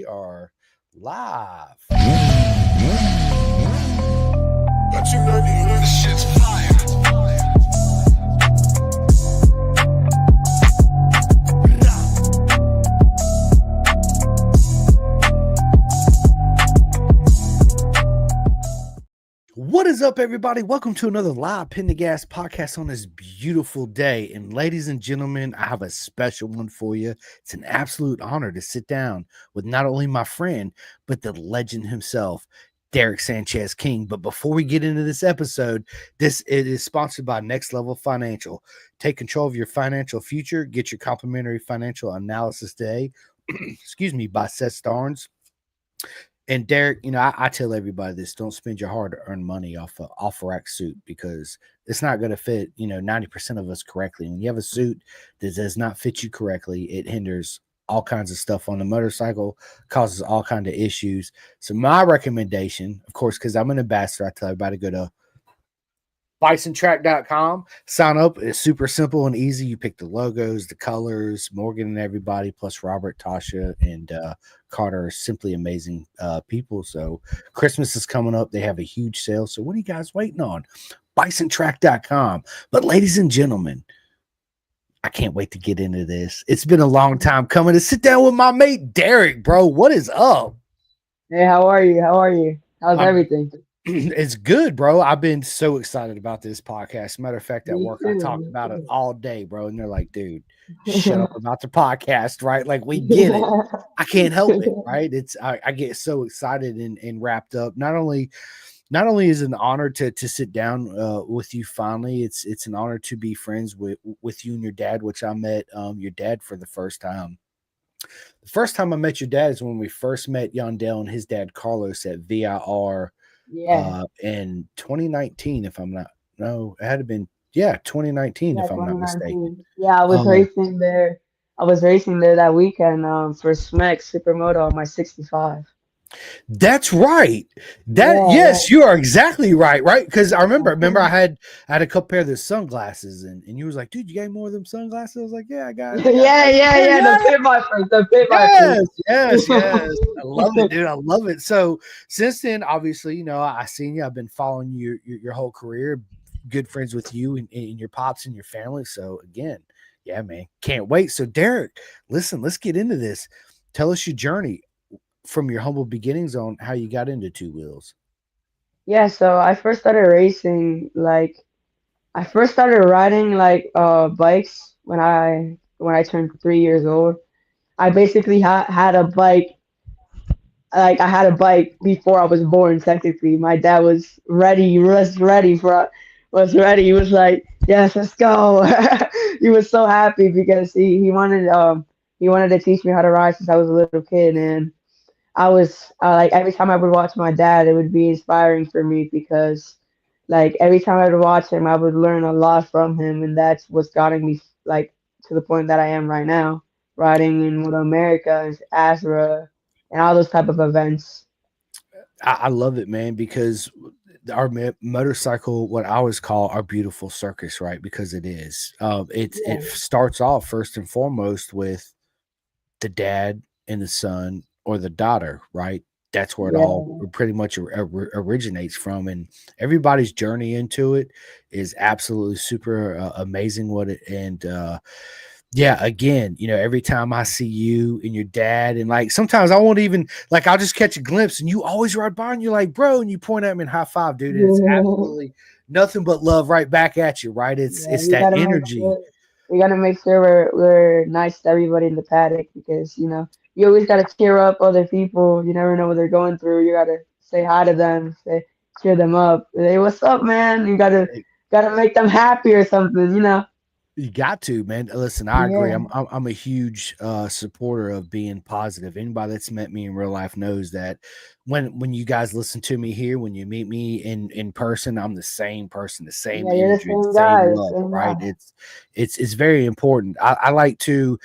we are live. This shit's fire. What is up, everybody? Welcome to another live Pin the Gas podcast on this beautiful day. And ladies and gentlemen, I have a special one for you. It's an absolute honor to sit down with not only my friend, but the legend himself, Derek Sanchez King. But before we get into this episode, it is sponsored by Next Level Financial. Take control of your financial future. Get your complimentary financial analysis today. Excuse me, by Seth Starnes. And Derek, I tell everybody this: don't spend your hard-earned money off a rack suit, because it's not going to fit 90% of us correctly. When you have a suit that does not fit you correctly, it hinders all kinds of stuff on the motorcycle, causes all kinds of issues. So my recommendation, of course, because I'm an ambassador, I tell everybody to go to bisontrack.com, sign up. It's super simple and easy. You pick the logos, the colors. Morgan and everybody, plus Robert, Tasha, and Carter, are simply amazing people. So Christmas is coming up. They have a huge sale. So what are you guys waiting on? bisontrack.com. But ladies and gentlemen, I can't wait to get into this. It's been a long time coming to sit down with my mate Derek, bro. What is up? Hey, how are you? How's everything? It's good, bro. I've been so excited about this podcast. Matter of fact, at work, I talked about it all day, bro. And they're like, dude, shut up about the podcast, right? Like, we get it. I can't help it, right? I get so excited and wrapped up. Not only is it an honor to sit down with you finally, it's an honor to be friends with you and your dad, which I met your dad for the first time. The first time I met your dad is when we first met Yondell and his dad Carlos at VIR. In 2019, if I'm not, no, it had to been 2019, if I'm not mistaken. Yeah, I was racing there. I was racing there that weekend for SMEC Supermoto on my 65. That's right. Yes, you are exactly right. Because I remember I had a couple pair of those sunglasses, and you was like, dude, you got more of them sunglasses? I was like, yeah, I got it. The pit vipers. Yes. I love it, dude. I love it. So since then, obviously, I seen you. I've been following you your whole career. Good friends with you and your pops and your family. So again, yeah, man, can't wait. So Derek, listen, let's get into this. Tell us your journey from your humble beginnings on how you got into two wheels. Yeah, so I first started racing, I first started riding bikes when I turned 3 years old. I basically had a bike. I had a bike before I was born. Technically, my dad was ready. He was ready. He was like, "Yes, let's go." He was so happy because he wanted to teach me how to ride since I was a little kid, and I was every time I would watch my dad, it would be inspiring for me because every time I would watch him, I would learn a lot from him, and that's what's gotten me to the point that I am right now, riding in Moto Americas, Azra, and all those type of events. I love it, man, because our motorcycle, what I always call our beautiful circus, right? Because it is. It starts off first and foremost with the dad and the son, or the daughter, right? That's where it all pretty much originates from, and everybody's journey into it is absolutely super amazing. Again, every time I see you and your dad, and sometimes I won't even I'll just catch a glimpse, and you always ride by, and you're like, bro, and you point at me and high five, dude. And it's absolutely nothing but love right back at you, right? It's that energy. We gotta make sure we're nice to everybody in the paddock, because you always gotta cheer up other people. You never know what they're going through. You gotta say hi to them, cheer them up. Hey, what's up, man? You gotta make them happy or something. You got to, man. Listen, I agree. I'm a huge supporter of being positive. Anybody that's met me in real life knows that when you guys listen to me here, when you meet me in person, I'm the same person, the same energy, the same love, right? It's very important. I like to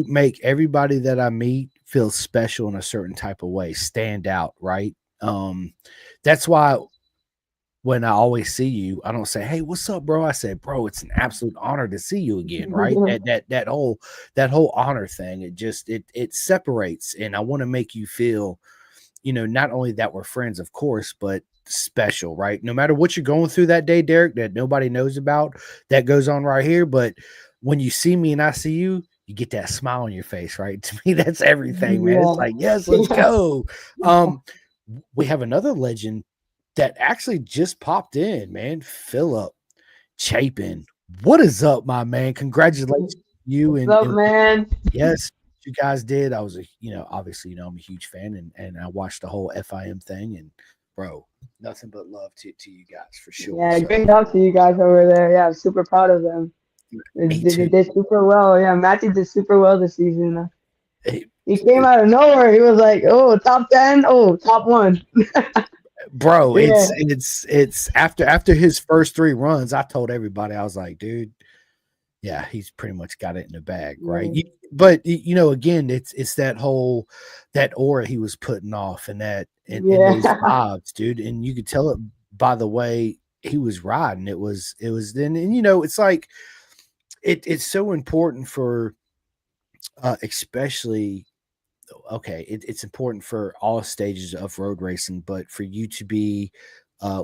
make everybody that I meet feel special in a certain type of way, stand out, right? That's why when I always see you, I don't say, "Hey, what's up, bro?" I said, "Bro, it's an absolute honor to see you again." Right? That whole honor thing. It separates, and I want to make you feel, not only that we're friends, of course, but special, right? No matter what you're going through that day, Derek, that nobody knows about, that goes on right here. But when you see me and I see you, you get that smile on your face, right? To me, that's everything, man. It's Yeah. like, yes, let's go. Um, we have another legend that actually just popped in, man. Philip Chapin. What is up, my man? Congratulations to you What's and, up, and man? yes, you guys did. I was obviously, I'm a huge fan and I watched the whole FIM thing and bro, nothing but love to you guys for sure. Yeah, So great job to you guys over there. Yeah, I'm super proud of them. me They too. did super well. Yeah, Matthew did super well this season. Hey, He came out of nowhere. He was like, "Oh, top 10. Oh, top one." bro, Yeah, it's after his first three runs, I told everybody, I was like, dude, yeah, he's pretty much got it in the bag, right? yeah, But again, it's that aura he was putting off and that and those yeah, vibes, dude. And you could tell it by the way he was riding. It was then, and it's like it's so important for especially okay, it's important for all stages of road racing, but for you to be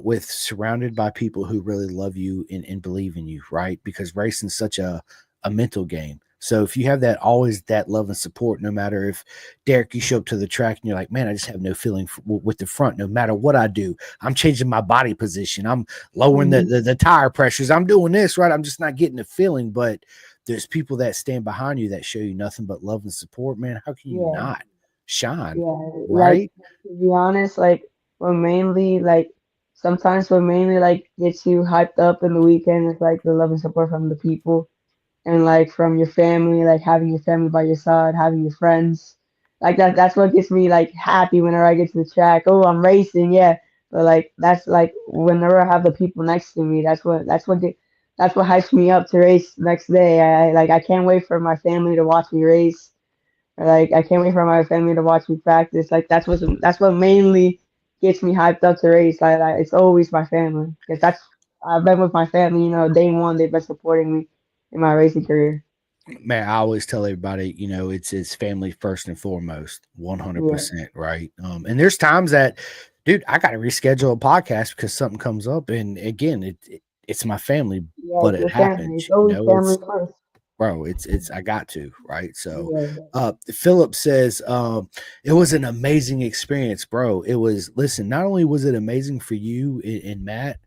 with surrounded by people who really love you and believe in you, right? Because racing's such a mental game. So if you have that always that love and support, no matter if Derek, you show up to the track and you're like, man, I just have no feeling with the front. No matter what I do, I'm changing my body position. I'm lowering the, mhm, the the tire pressures. I'm doing this right. I'm just not getting the feeling. But there's people that stand behind you that show you nothing but love and support. Man, how can you yeah, not shine? yeah. Like Right? to be honest, like what mainly like gets you hyped up in the weekend is like the love and support from the people. And like from your family, like having your family by your side, having your friends. Like that's what gets me like happy whenever I get to the track. Oh, I'm racing, yeah. But like that's like whenever I have the people next to me, that's what hypes me up to race next day. I can't wait for my family to watch me race. Or, like I can't wait for my family to watch me practice. Like that's what mainly gets me hyped up to race. It's always my family because that's I've been with my family. Day one they've been supporting me in my racing career. Man, I always tell everybody, it's family first and foremost, Yeah, 100%, right? And there's times that, dude, I got to reschedule a podcast because something comes up, and again, it's my family, yeah, but it's it your family. happens, It's always family it's first. bro, it's I got to, right? So, Yeah, Philip says, it was an amazing experience, bro. It was, listen, not only was it amazing for you and Matt,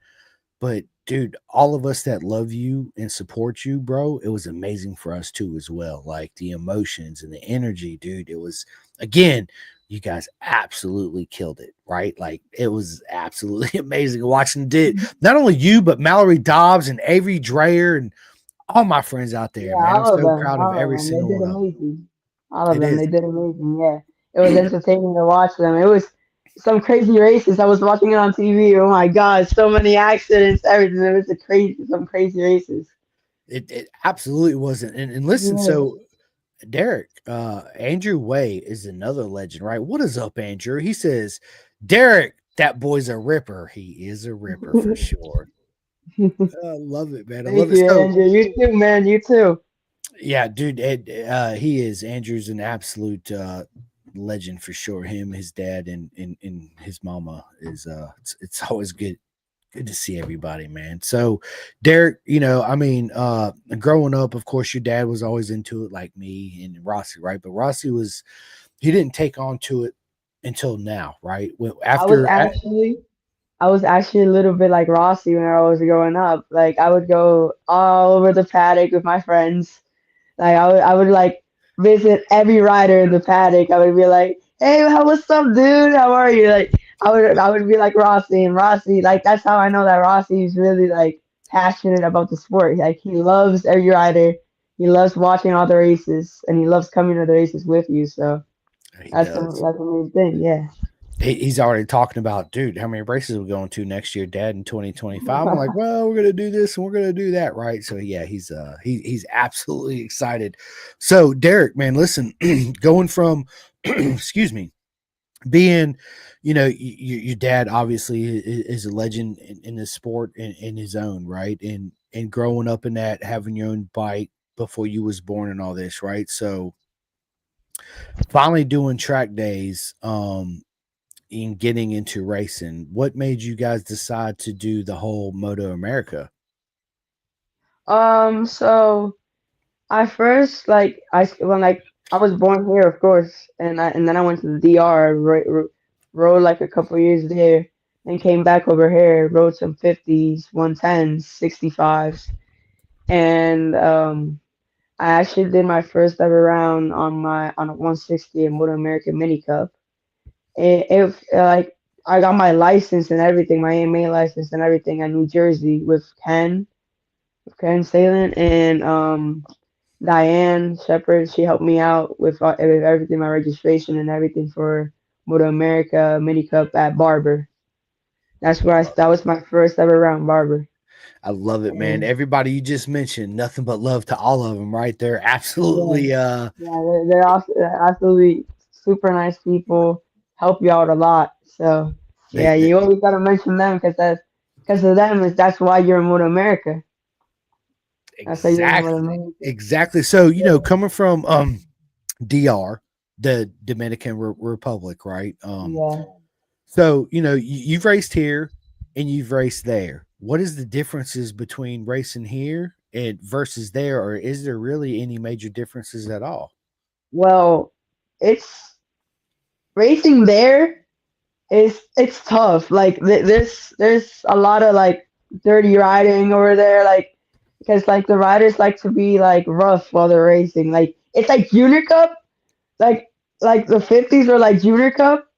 but dude, all of us that love you and support you, bro, it was amazing for us too as well. Like the emotions and the energy, dude. It was again, you guys absolutely killed it, right? Like it was absolutely amazing watching it. Not only you, but Mallory Dobbs and Avery Dreyer and all my friends out there, yeah, man. I'm all of so them, proud of all of every them. They single did one of them. amazing. All of It them, is. they did amazing. Yeah, it was entertaining to watch them. It was some crazy races. I was watching it on TV. Oh my God, so many accidents, everything. It was some crazy races. It absolutely wasn't. And listen, Yeah. so Derek, Andrew Way is another legend, right? What is up, Andrew? He says, Derek, that boy's a ripper. He is a ripper for sure. I love it, man. I Thank love it. you, So, Andrew. You too, man. You too. yeah, dude, he is. Andrew's an absolute legend for sure. Him, his dad, and his mama is. It's always good to see everybody, man. So, Derek, I mean, growing up, of course, your dad was always into it, like me and Rossi, right? But Rossi he didn't take on to it until now, right? Well, I was after, actually I was actually a little bit like Rossi when I was growing up. Like I would go all over the paddock with my friends. Like I would like visit every rider in the paddock. I would be like, "Hey, what's up, dude? How are you?" Like I would be like Rossi and Rossi. Like that's how I know that Rossi is really like passionate about the sport. Like he loves every rider. He loves watching all the races, and he loves coming to the races with you. So he that's the does. that's the main thing. Yeah. He's already talking about, dude, how many races are we going to next year, Dad, in 2025? I'm like, well, we're gonna do this and we're gonna do that, right? So yeah, he's absolutely excited. So Derek, man, listen, going from excuse me, being, your dad obviously is a legend in the sport in his own right, and growing up in that, having your own bike before you was born and all this, right? So finally doing track days, in getting into racing, what made you guys decide to do the whole Moto America? So I first when I was born here, of course, and then I went to the DR, rode like a couple years there, and came back over here, rode some 50s, 110s, 65s, and I actually did my first ever round on a 160 in Moto American Mini Cup. Like I got my license and everything, my AMA license and everything at New Jersey with Ken Salen and Diane Shepherd. She helped me out with everything, my registration and everything for Moto America Mini Cup at Barber. That was my first ever round Barber. I love it, man. And Everybody you just mentioned, nothing but love to all of them, right? They're yeah, absolutely yeah, they're also absolutely super nice people. Help you out a lot. So they, yeah, they you always gotta mention them because of them is that's why you're in Moto America. That's why you're in Moto exactly, America. exactly. So, Yeah, coming from DR, the Dominican Republic, right? yeah. So, you've raced here and you've raced there. What is the differences between racing here and versus there, or is there really any major differences at all? Well, it's racing there. It's tough. Like there's a lot of like dirty riding over there. Like because like the riders like to be like rough while they're racing. Like it's like Junior Cup. Like the 50s were like Junior Cup,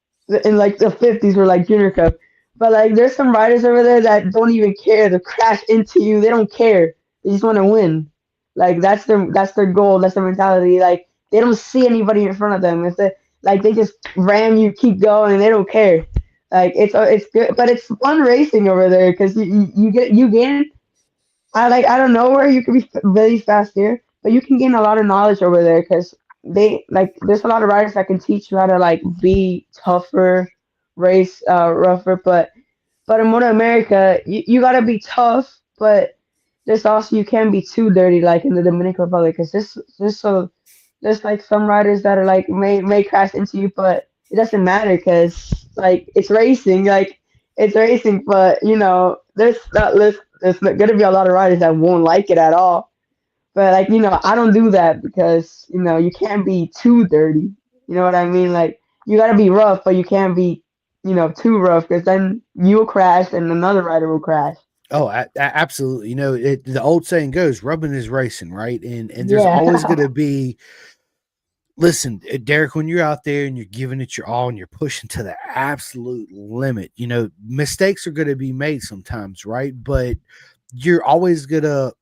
and like the 50s were like Junior Cup. But like there's some riders over there that don't even care to crash into you. They don't care. They just want to win. Like that's their goal. That's their mentality. Like they don't see anybody in front of them. If they like they just ram you, keep going. They don't care. Like it's good, but it's fun racing over there because you gain I don't know where you can be really fast here, but you can gain a lot of knowledge over there because they like there's a lot of riders that can teach you how to like be tougher, race rougher. But in Moto America, you gotta be tough, but there's also you can't be too dirty like in the Dominican Republic because there's like some riders that are like may crash into you, but it doesn't matter because like it's racing, but there's gonna be a lot of riders that won't like it at all. But like I don't do that because you can't be too dirty. You know what I mean? Like you gotta be rough, but you can't be too rough because then you'll crash and another rider will crash. Oh, absolutely. The old saying goes, "Rubbing is racing," right? And there's Yeah, always going to be. Listen, Derek, when you're out there and you're giving it your all and you're pushing to the absolute limit, mistakes are going to be made sometimes, right? But you're always gonna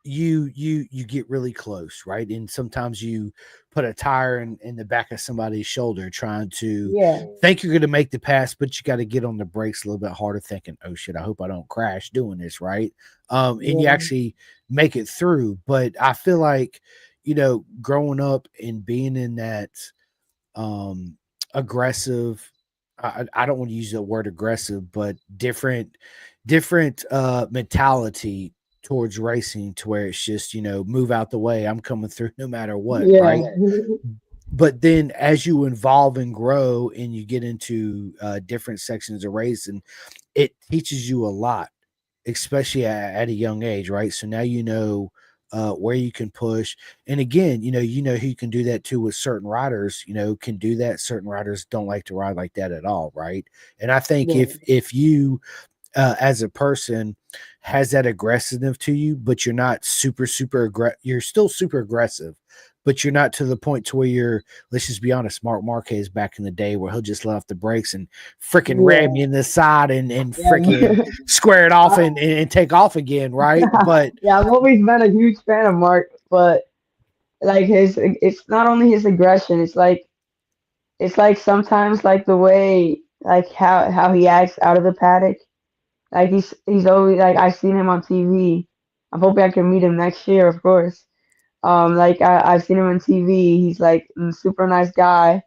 you get really close, right? And sometimes you put a tire in the back of somebody's shoulder trying to yeah, think you're gonna make the pass, but you got to get on the brakes a little bit harder, thinking, oh shit, I hope I don't crash doing this, right? And you yeah, actually make it through. But I feel like, growing up and being in that aggressive, I don't want to use the word aggressive, but different mentality towards racing, to where it's just, move out the way, I'm coming through no matter what, yeah, right? But then as you evolve and grow and you get into different sections of racing, it teaches you a lot, especially at a young age, right? So now where you can push, and again, who you can do that to with certain riders. Can do that. Certain riders don't like to ride like that at all, right? And I think yeah, if you as a person has that aggressiveness to you, but you're not you're still super aggressive, but you're not to the point to where you're, let's just be honest, Mark Marquez back in the day, where he'll just let off the brakes and freaking ram yeah, you in the side and freaking yeah. square it off I, and take off again, right? But yeah, I've always been a huge fan of Mark, but like it's not only his aggression, it's like sometimes like the way like how he acts out of the paddock. Like he's always like I've seen him on TV. I'm hoping I can meet him next year, of course. Like I've seen him on TV. He's like a super nice guy,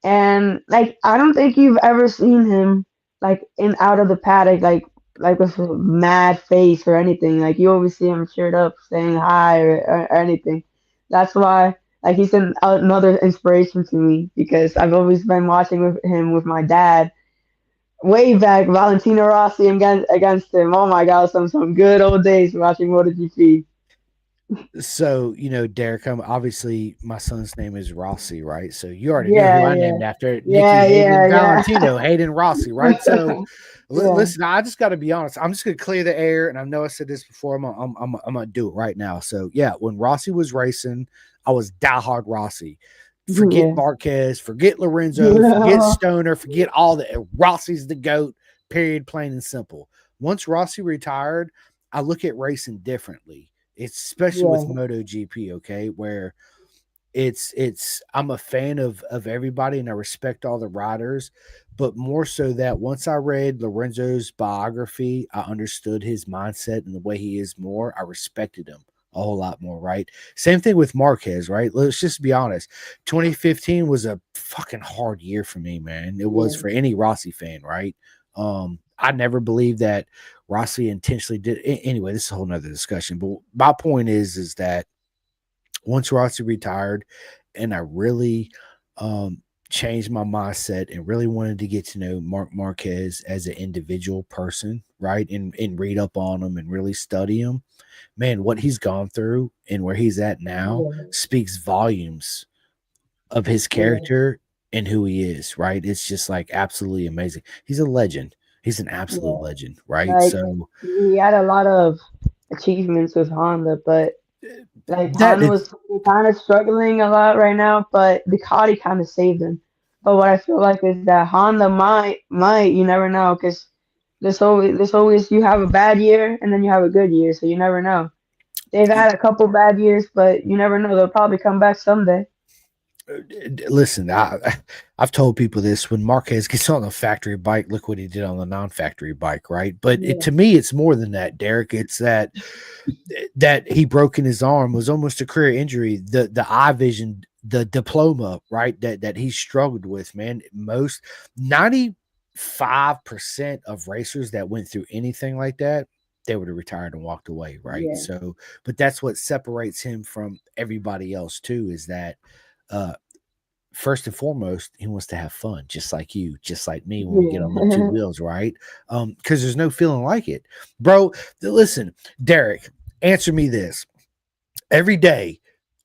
And like I don't think you've ever seen him like in out of the paddock like with a mad face or anything. Like you always see him cheered up, saying hi or anything. That's why like he's another inspiration to me because I've always been watching with him with my dad way back. Valentino Rossi against him. Oh my God, some good old days watching MotoGP. So, Derek, obviously my son's name is Rossi, right? So you already know who Yeah, I yeah, named after, Nicky yeah, Hayden yeah, Valentino, Hayden Rossi, right? So yeah, listen, I just got to be honest. I'm just going to clear the air, and I know I said this before. I'm going to do it right now. So yeah, when Rossi was racing, I was diehard Rossi. Forget yeah, Marquez, forget Lorenzo, forget yeah, Stoner, forget all the Rossi's the goat. Period, plain and simple. Once Rossi retired, I look at racing differently. It's especially with yeah, MotoGP, okay, where it's I'm a fan of everybody and I respect all the riders, but more so that once I read Lorenzo's biography, I understood his mindset and the way he is more. I respected him a whole lot more, right? Same thing with Marquez, right? Let's just be honest. 2015 was a fucking hard year for me, man. It was yeah, for any Rossi fan, right? I never believed that Rossi intentionally did. Anyway, this is a whole nother discussion. But my point is that once Rossi retired, and I really changed my mindset and really wanted to get to know Mark Marquez as an individual person, right? And read up on him and really study him. Man, what he's gone through and where he's at now yeah, speaks volumes of his yeah, character and who he is, right? It's just like absolutely amazing. He's a legend. He's an absolute yeah. legend, right? Like So he had a lot of achievements with Honda, but like that Honda was kind of struggling a lot right now, but Ducati kind of saved him. But what I feel like is that Honda might you never know because there's always you have a bad year and then you have a good year, so you never know. They've had a couple bad years, but you never know. They'll probably come back someday. listen, I've told people this when Marquez gets on the factory bike, look what he did on the non-factory bike, right? But Yeah, to me, it's more than that, Derek. It's that he broke in his arm was almost a career injury. The eye vision, the diploma, right? That he struggled with, man. Most 95% of racers that went through anything like that, they would have retired and walked away, right? yeah, So, but that's what separates him from everybody else too, is that uh first and foremost, he wants to have fun, just like you, just like me when we get on them two yeah, wheels, right? Because there's no feeling like it, bro. Listen, Derek, answer me this. Every day,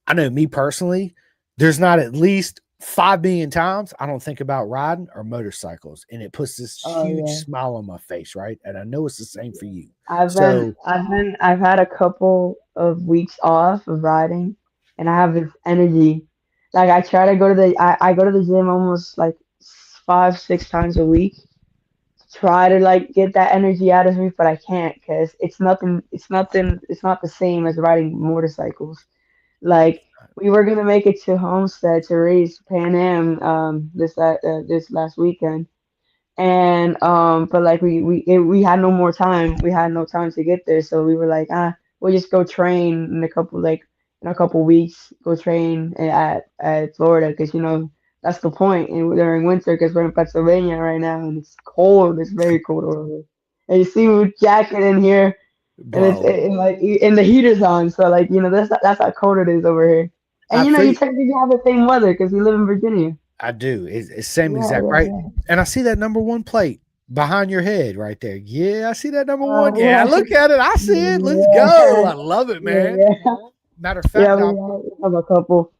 I know me personally, there's not at least 5 million times I don't think about riding or motorcycles, and it puts this oh huge yeah. smile on my face, right? And I know it's the same for you. So I've had a couple of weeks off of riding, and I have this energy. Like I try to go to I go to the gym almost like 5, 6 times a week. Try to like get that energy out of me, but I can't because it's nothing. It's nothing. It's not the same as riding motorcycles. Like we were gonna make it to Homestead to race Pan Am this last weekend and but like we had no more time, we had no time to get there, so we were like we'll just go train in a couple like in a couple weeks, go train at Florida because that's the point and during winter because we're in Pennsylvania right now and it's cold, it's very cold over here and you see with jacket in here and it's bro, like and the heater's on so like that's how cold it is over here and I you feel technically have the same weather because we live in Virginia. I do. It's same Yeah, exact, yeah, right? yeah. And I see that number one plate behind your head right there. Yeah, I see that number one. Yeah, I Yeah. look at it. I see it. Let's go. Yeah, I love it, yeah, man. yeah, Matter of yeah. fact, We have a couple.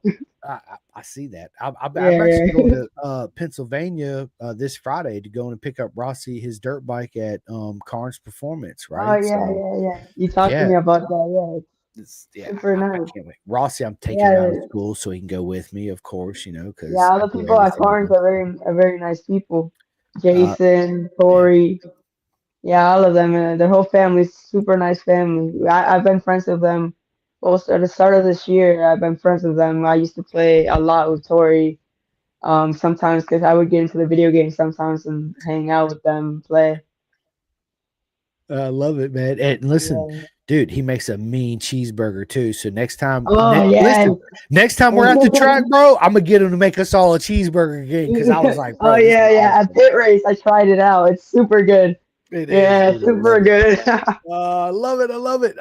I see that. I'm Yeah, actually going yeah. to Pennsylvania this Friday to go and pick up Rossi his dirt bike at Carnes Performance. Oh Right. yeah, So yeah, yeah. You talked to yeah, me about that. Yeah, it's yeah, super I nice. can't wait. Rossi, I'm taking him out of Yeah, school so he can go with me, of course. yeah. Because All I the do people at everything he Carnes does. are very nice people. Uh, Jason, yeah. Tori, yeah, all of them. Their whole family's super nice family. I've been friends with them. Well, at the start of this year, I've been friends with them. I used to play a lot with Tori. Sometimes because I would get into the video game sometimes and hang out with them, play. I love it, man. And listen, Yeah. Dude, he makes a mean cheeseburger too. So next time, Oh yeah. listen, next time we're at the track, bro, I'm gonna get him to make us all a cheeseburger again because I was like, Oh bro, this yeah, is yeah. At awesome. pit race, I tried it out. It's super good. It is, Yeah, dude. I super love it. good. I love it. I love it.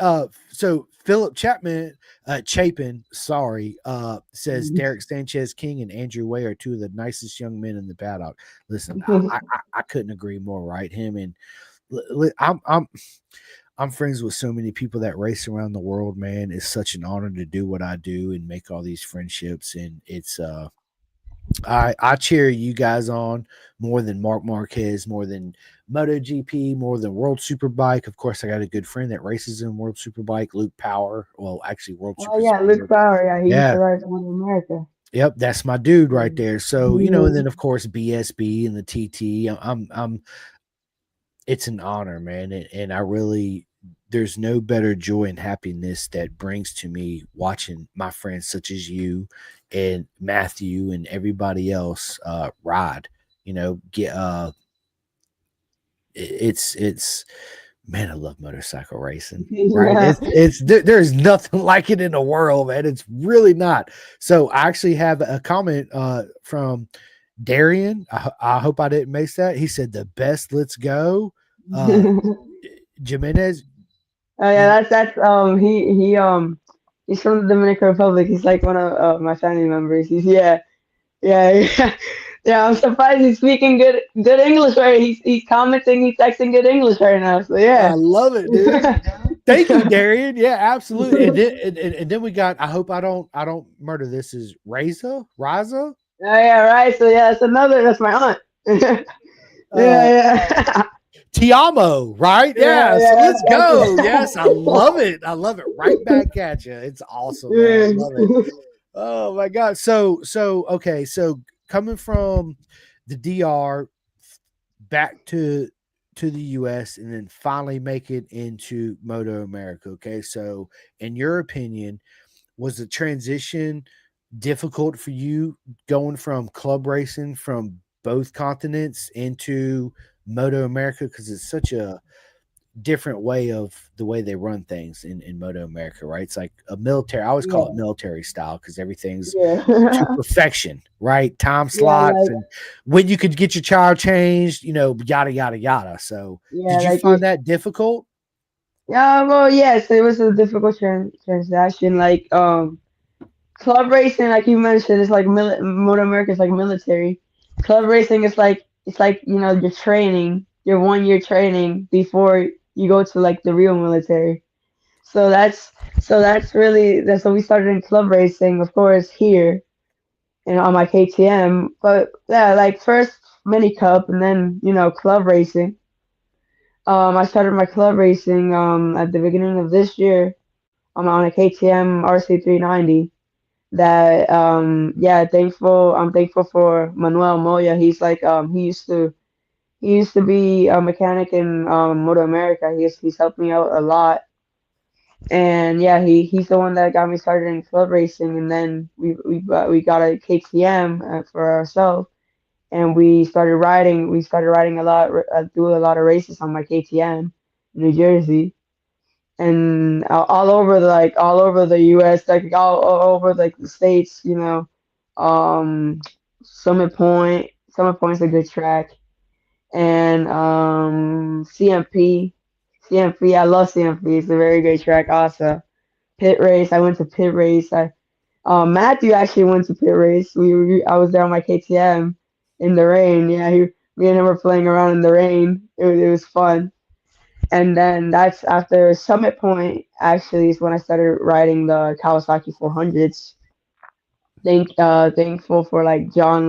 So Philip Chapin, sorry, says Derek Sanchez King and Andrew Way are two of the nicest young men in the paddock. Listen, I couldn't agree more. Right, him and I'm friends with so many people that race around the world. Man, it's such an honor to do what I do and make all these friendships. And it's I cheer you guys on more than Mark Marquez, more than MotoGP, more than World Superbike. Of course, I got a good friend that races in World Superbike, Luke Power. Well, actually, World Oh Super yeah, Luke Sport. Power. Yeah, he used Yeah, to ride for America. yep, that's my dude right there. So and then Mhm. of course BSB and the TT. It's an honor, man, and I really there's no better joy and happiness that brings to me watching my friends such as you and Matthew and everybody else ride. Get it's man, I love motorcycle racing. Right? Yeah. There's nothing like it in the world, man. It's really not. So I actually have a comment from Darian. I hope I didn't miss that. He said the best. Let's go. Uh, Jimenez, Oh yeah, you he's from the Dominican Republic. He's like one of my family members. He's yeah yeah yeah. I'm surprised he's speaking good English right. He's commenting, he's texting good English right now. So I yeah. love it, dude. Thank you, Darian. Yeah, absolutely. And then we got. I hope I don't murder this. Is Raza? Oh yeah, right. So yeah, that's my aunt. Yeah, Uh, yeah. Tiamo, right? Yeah, Yeah. yeah, So let's go. Yes, I love that's it. I love it. Right back at you. It's awesome, man. I love it. yeah. Oh my god. So okay. So coming from the DR back to the US and then finally make it into Moto America. Okay. So in your opinion, was the transition difficult for you going from club racing from both continents into Moto America? Because it's such a different way of the way they run things in Moto America, right? It's like a military. I always call it Yeah, military style because everything's to yeah. perfection, right? Time Yeah, slots like and when you could get your child changed, yada yada yada. So, yeah, did you like find that difficult? yeah, well, yes, it was a difficult transaction. Like club racing, like you mentioned, is like Moto America is like military. Club racing is like your training, your 1 year training before you go to like the real military. So that's really that's what we started in club racing, of course, here and on my KTM. But yeah, like first mini cup and then club racing. I started my club racing at the beginning of this year. I'm on a KTM RC390. That yeah, I'm thankful for Manuel Moya. He's like he used to be a mechanic in Moto America. He's helped me out a lot. And yeah, he's the one that got me started in club racing, and then we got a KTM for ourselves, and we started riding. We started riding a lot, do a lot of races on my KTM, in New Jersey, and all over the U.S., like all over like the states. Summit Point. Summit Point's a good track, and CMP. I love CMP. It's a very great track also. Pit race. I went to pit race. Matthew actually went to pit race. I was there on my KTM in the rain. Yeah, me and him were playing around in the rain. It was fun. And then that's after Summit Point. Actually, is when I started riding the Kawasaki 400s. Thankful for like John,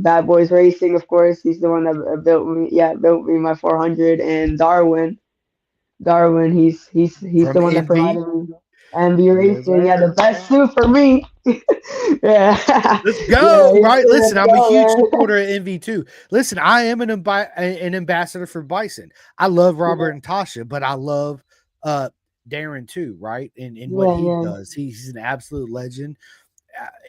Bad Boys Racing, of course. He's the one that built me my 400, and Darwin, he's From the one that Envy? provided me MV Yes, Racing. Yeah, the sir. best suit for me. Yeah, Let's yeah. go. Right. Let's Listen, I'm a go, huge man. supporter of NV2. Listen, I am an ambassador for Bison. I love Robert and Tasha, but I love uh Darren too, right? And what Yeah, he yeah, does. He's an absolute legend.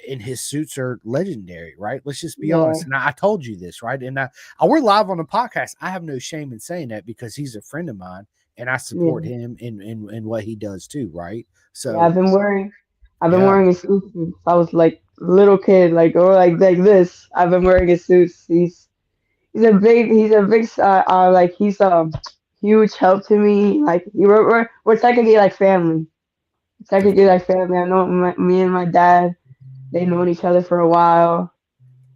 And his suits are legendary, right? Let's just be yeah, honest. And I told you this, right? And we're live on the podcast. I have no shame in saying that because he's a friend of mine and I Yeah. support him in what he does too, right? Yeah, So I've been yeah, wearing his suit since I was like little kid, like or like this. I've been wearing his suits. He's a big like he's huge help to me. Like we're technically like family. of Technically course. like family. I know me and my dad. They known each other for a while,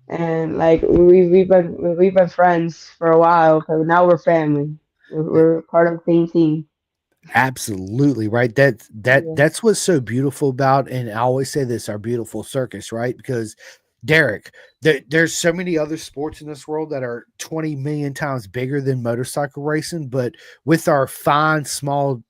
and like we've been friends for a while. Cause now we're family. We're part of the same team. Absolutely right. Yeah. That's what's so beautiful about, and I always say this, our beautiful circus, right? Because Derek, there's so many other sports in this world that are 20 million times bigger than motorcycle racing, but with our fine small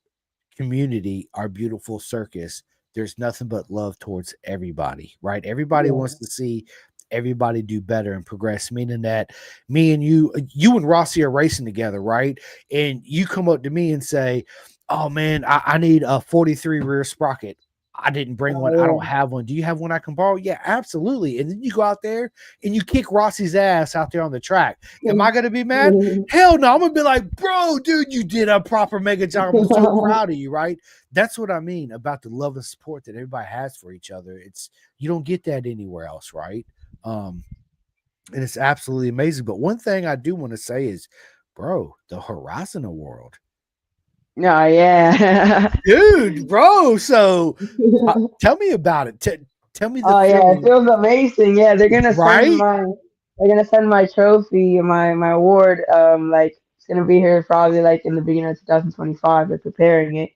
community, our beautiful circus, there's nothing but love towards everybody, right? Everybody wants Yeah. to see everybody do better and progress, meaning that me and you and Rossi are racing together, right? And you come up to me and say, oh man, I need a 43 rear sprocket. I didn't bring one. I don't Oh have one. Do you have one I can borrow? Yeah, absolutely. And then you go out there and you kick Rossi's ass out there on the track. Am I going to be mad? yeah. Hell no. I'm going to be like, bro, dude, you did a proper mega job. I'm so proud of you, right? That's what I mean about the love and support that everybody has for each other. It's you don't get that anywhere else, right? Um, and it's absolutely amazing. But one thing I do want to say is, bro, the Horizon World, No, yeah. dude, bro. So tell me about it. Tell me the Oh yeah, it feeling, feels amazing. Yeah, right? they're gonna send my trophy, my award. Like it's gonna be here probably like in the beginning of 2025. They're preparing it,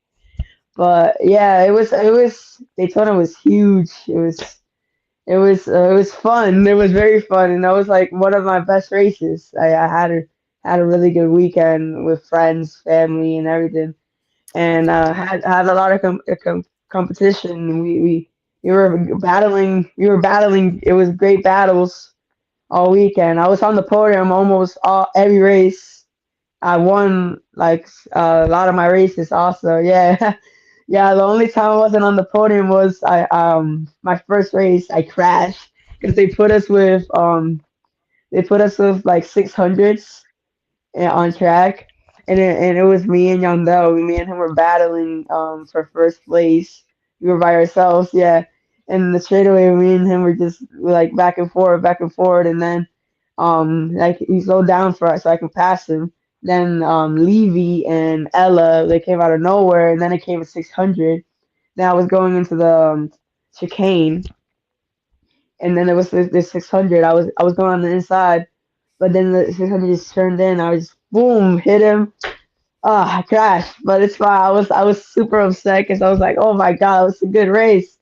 but yeah, it was Daytona was huge. It was fun. It was very fun, and that was like one of my best races. I had a really good weekend with friends, family, and everything, and had a lot of competition. We were battling. We were battling. It was great battles all weekend. I was on the podium almost all every race. I won like a lot of my races also. Yeah. Yeah, the only time I wasn't on the podium was I my first race I crashed because they put us with like 600s on track, and it was me and Yandel. Me and him were battling for first place. We were by ourselves, yeah. And the straightaway, me and him were just like back and forth, and then like he slowed down for us so I can pass him. Then Levy and Ella they came out of nowhere, and then it came at 600. Then I was going into the chicane, and then there was this 600. I was going on the inside, but then the 600 just turned in. I was boom hit him. I crashed, but it's fine. I was super upset because I was like, oh my god, it was a good race.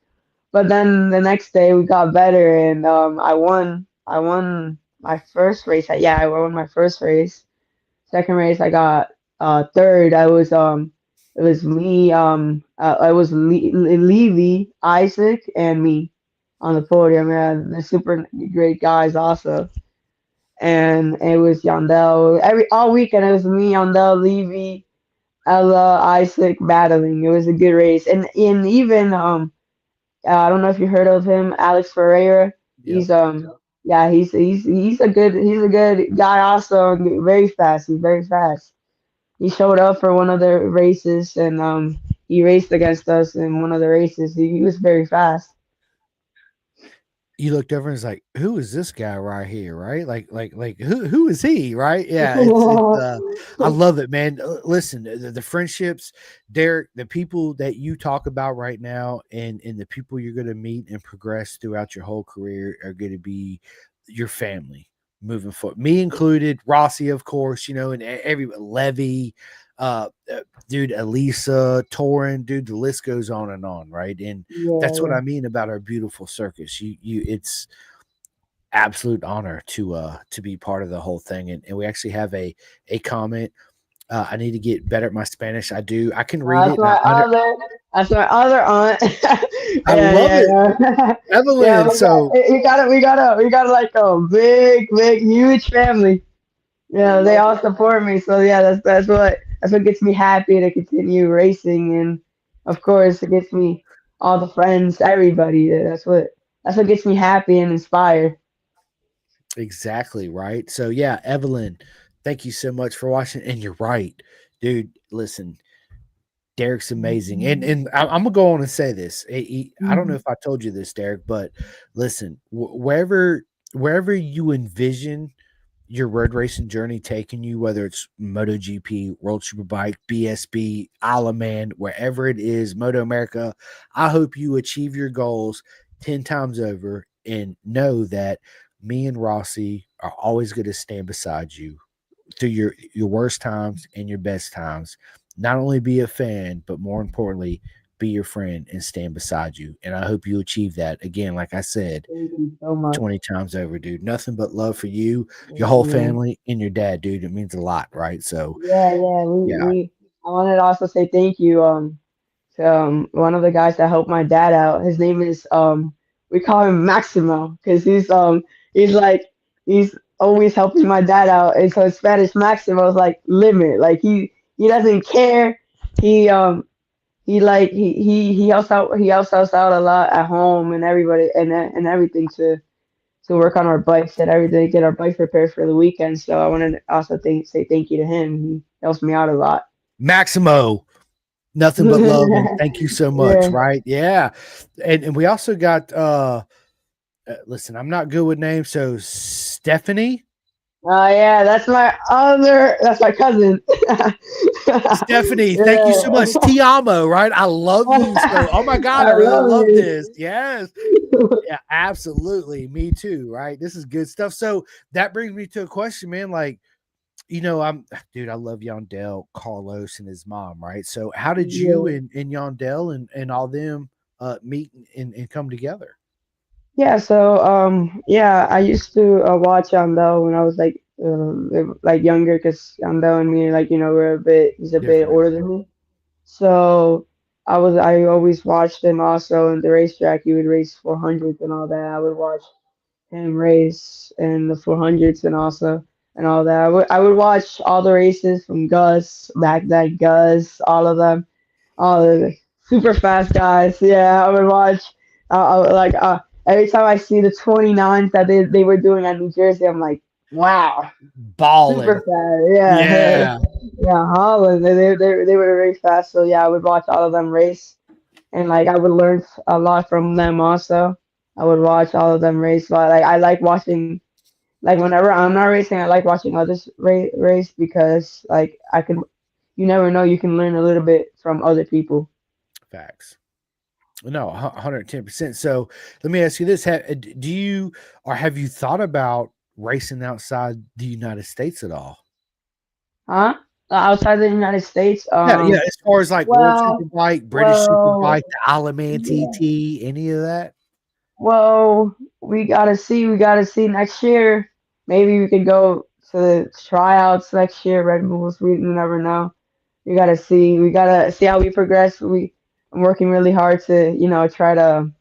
But then the next day we got better, and I won. I won my first race. Yeah, I won my first race. Second race I got third. It was me I was Levy, Isaac, and me on the podium. Yeah, they're super great guys also. And it was Yandel. Every all weekend it was me, Yandel, Levy, Ella, Isaac battling. It was a good race, and even I don't know if you heard of him, Alex Ferreira. Yep. He's yeah, he's a good guy also, very fast. He's very fast. He showed up for one of the races, and he raced against us in one of the races. He was very fast. You looked over and it's like, who is this guy right here, right? Like who is he, right? Yeah, it's I love it, man. Listen, the friendships, Derek, the people that you talk about right now, and the people you're going to meet and progress throughout your whole career are going to be your family moving forward. Me included, Rossi, of course, and every Levy, dude, Elisa, Torin, dude, the list goes on, right? And Yeah, that's what yeah. I mean about our beautiful circus. It's absolute honor to be part of the whole thing. And we actually have a comment. I need to get better at my Spanish. I do. I can read That's it, and my other. That's my other aunt. I Yeah, love yeah, it, yeah. Yeah, Evelyn. So we got like a big, huge family. I Yeah, they love all it. support me. So yeah, that's what gets me happy to continue racing, and of course it gets me all the friends, everybody. Yeah, that's what gets me happy and inspired. Exactly right. So yeah, Evelyn, thank you so much for watching. And you're right, dude. Listen. Derek's amazing, and I'm gonna go on and say this. I don't know Mhm. if I told you this, Derek, but listen, wherever you envision your road racing journey taking you, whether it's MotoGP, World Superbike, BSB, Isle of Man, wherever it is, Moto America, I hope you achieve your goals 10 times over and know that me and Rossi are always going to stand beside you through your worst times and your best times. Not only be a fan, but more importantly, be your friend and stand beside you. And I hope you achieve that. Again, like I said, Thank you so much. 20 times over, dude. Nothing but love for you, your Thank whole you. family, and your dad, dude. It means a lot, right? So, Yeah, yeah. yeah, I wanted to also say thank you to one of the guys that helped my dad out. His name is we call him Maximo because he's like he's always helping my dad out. And so in Spanish, Maximo is like limit. Like he doesn't care. He he helps us out a lot at home and everybody and everything to work on our bikes and everything, get our bikes prepared for the weekend. So I wanted to also say thank you to him. He helps me out a lot. Maximo, nothing but love and thank you so much, Yeah. right? Yeah. And we also got listen, I'm not good with names, so Stephanie. Yeah, that's my cousin. Stephanie, thank you Yeah. so much. Ti amo, right? I love you so. Oh my God, I I really love love this. you. Yes. Yeah, absolutely. Me too, right? This is good stuff. So that brings me to a question, man. Like, I'm dude, I love Yondell, Carlos, and his mom, right? So how did you Yeah. and Yondell and all them meet and come together? Yeah, so yeah, I used to watch Yandel when I was like younger, because Yandel and me, like, we're he's a bit Different. older than me. So I always watched him also in the racetrack. He would race 400s and all that. I would watch him race in the 400s and also and all that. I would watch all the races from Gus, back then Gus, all of them, all the super fast guys. Yeah, I would watch. Every time I see the 29s that they were doing at New Jersey, I'm like, wow, super Balling. fast. Yeah, Yeah. yeah, Holland. They were very fast. So yeah, I would watch all of them race, and like I would learn a lot from them also. I would watch all of them race. But like I like watching, like whenever I'm not racing, I like watching others race because like you never know, you can learn a little bit from other people. Facts. No, 110%. So let me ask you this: do you or have you thought about racing outside the United States at all? Huh? Outside the United States? Yeah, yeah. As far as like World Well, Superbike, British well, Superbike, the Isle of Man yeah. TT, any of that? Well, we gotta see. We gotta see next year. Maybe we could go to the tryouts next year. Red Bulls. We never know. We gotta see. We gotta see how we progress. I'm working really hard to, try to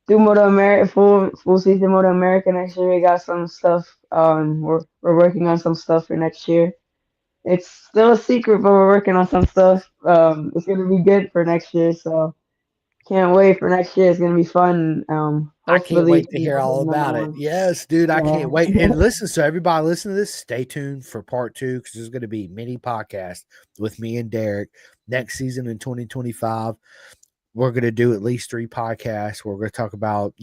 do Moto America, full season Moto America next year. We got some stuff. We're working on some stuff for next year. It's still a secret, but we're working on some stuff. It's gonna be good for next year, so can't wait for next year. It's gonna be fun. I can't Hopefully, wait to hear all number about it. one. Yes, dude, I can't wait. Yeah. And listen, so everybody listen to this. Stay tuned for part two because there's going to be mini podcast with me and Derek next season in 2025. We're going to do at least 3 podcasts. We're going to talk about,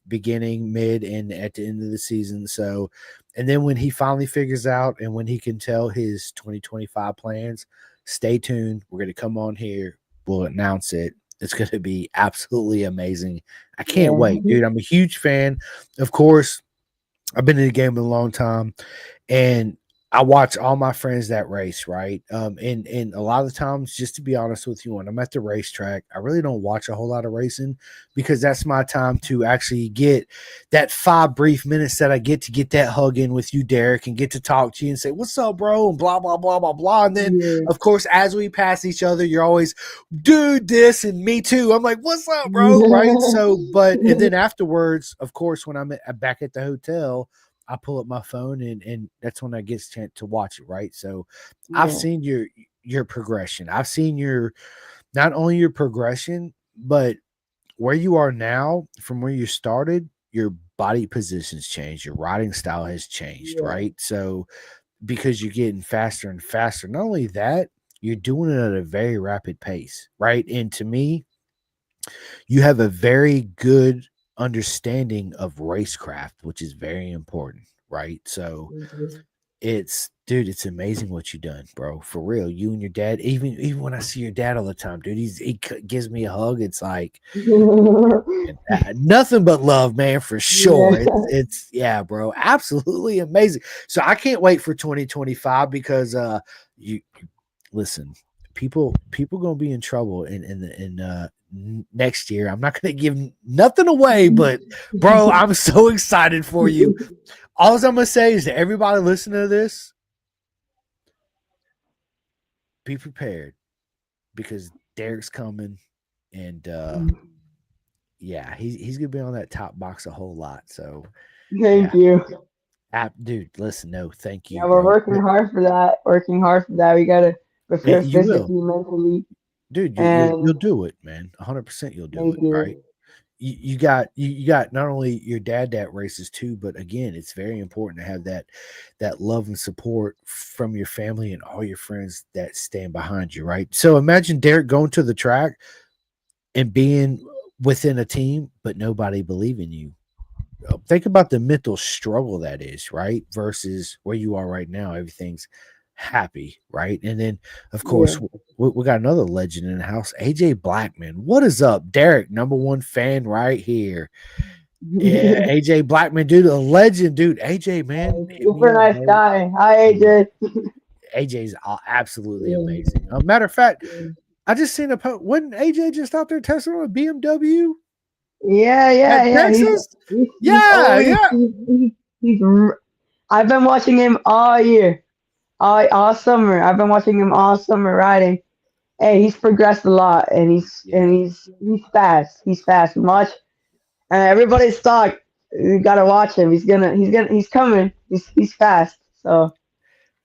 beginning, mid, and at the end of the season. So, and then when he finally figures out and when he can tell his 2025 plans, stay tuned. We're going to come on here. We'll announce it. It's going to be absolutely amazing. I can't Yeah. wait, dude. I'm a huge fan. Of course, I've been in the game a long time and I watch all my friends that race, right? And a lot of the times, just to be honest with you, when I'm at the racetrack, I really don't watch a whole lot of racing because that's my time to actually get that 5 brief minutes that I get that hug in with you, Derek, and get to talk to you and say, "What's up, bro?" and blah blah blah blah blah. And then, Yeah. of course, as we pass each other, you're always, "Dude, this and me too." I'm like, "What's up, bro?" Right? So, but and then afterwards, of course, when I'm back at the hotel. I pull up my phone and that's when I get a chance to watch it, right? So I've Yeah. seen your progression. I've seen your not only your progression, but where you are now from where you started, your body positions changed, your riding style has changed, Yeah. right? So because you're getting faster and faster. Not only that, you're doing it at a very rapid pace, right? And to me, you have a very good understanding of racecraft, which is very important, right? So Mhm. it's dude, it's amazing what you done, bro. For real. You and your dad, even when I see your dad all the time, dude, gives me a hug. It's like and nothing but love, man, for sure. Yeah. It's yeah, bro, absolutely amazing. So I can't wait for 2025 because you listen, people gonna be in trouble in next year. I'm not gonna give nothing away, but bro, I'm so excited for you. All I'm gonna say is to everybody listening to this, be prepared because Derek's coming, and yeah, he's gonna be on that top box a whole lot. So Thank yeah, you. dude, listen, no, thank Yeah, you, we're bro. working hard for that. Working hard for that. We gotta prepare You will, physically, mentally, dude. You'll and do it, man. 100% you'll do thank it, right? you. You got not only your dad that races too, but again, it's very important to have that love and support from your family and all your friends that stand behind you, right? So imagine Derek going to the track and being within a team, but nobody believing you. Think about the mental struggle that is, right? Versus where you are right now, everything's happy, right? And then, of Yeah. course, we got another legend in the house, AJ Blackman. What is up, Derek? Number one fan right here. Yeah, AJ Blackman, dude, a legend, dude. AJ, man, hit me Super up, nice bro. guy. Hi, Yeah, AJ. AJ's absolutely Yeah. amazing. Matter of fact, Yeah. I just seen a post. Wasn't AJ just out there testing on a BMW Yeah, at yeah, yeah. Texas? He's Yeah, always yeah. I've been watching him all year, all summer. I've been watching him all summer riding. Hey, he's progressed a lot, and Yeah. he's fast. He's fast. Watch, everybody's talk. You gotta watch him. He's coming. He's fast. So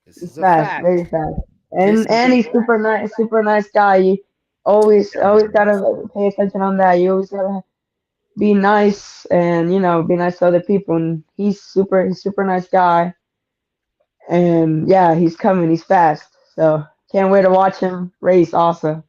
This he's is a fast, fact. very fast, This is and a he's fact. super nice guy. You always Definitely gotta is. pay attention on that. You always gotta be nice and be nice to other people. And he's super nice guy. And yeah, he's coming. He's fast. So can't wait to watch him race. Also,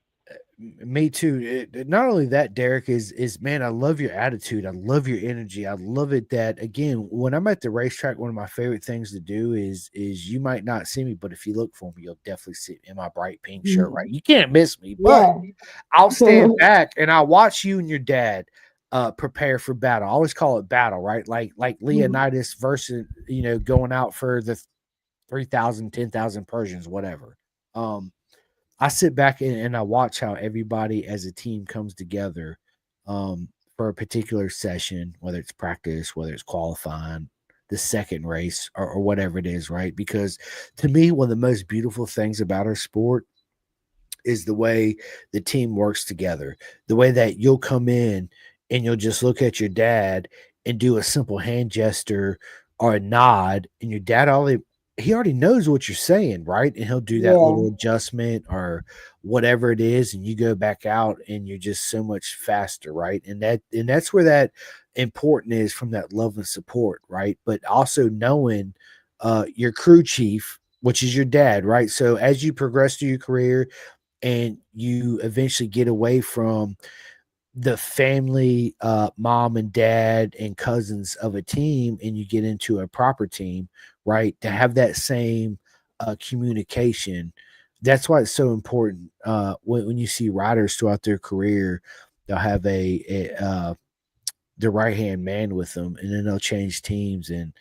Me too. Not only that, Derek is man. I love your attitude. I love your energy. I love it that again when I'm at the racetrack. One of my favorite things to do is you might not see me, but if you look for me, you'll definitely see me in my bright pink shirt. Right, you can't miss me. But yeah, I'll stand back and I'll watch you and your dad prepare for battle. I always call it battle, right? Like Leonidas versus going out for the 3,000, 10,000 Persians, whatever. I sit back and I watch how everybody as a team comes together for a particular session, whether it's practice, whether it's qualifying, the second race, or whatever it is, right? Because to me, one of the most beautiful things about our sport is the way the team works together. The way that you'll come in and you'll just look at your dad and do a simple hand gesture or a nod, and your dad he already knows what you're saying, right? And he'll do that yeah, little adjustment or whatever it is, and you go back out and you're just so much faster, right? And that's where that important is from that love and support, right? But also knowing your crew chief, which is your dad, right? So as you progress through your career, and you eventually get away from the family, mom and dad and cousins of a team, and you get into a proper team, right? To have that same communication. That's why it's so important. When you see riders throughout their career, they'll have the right hand man with them, and then they'll change teams, and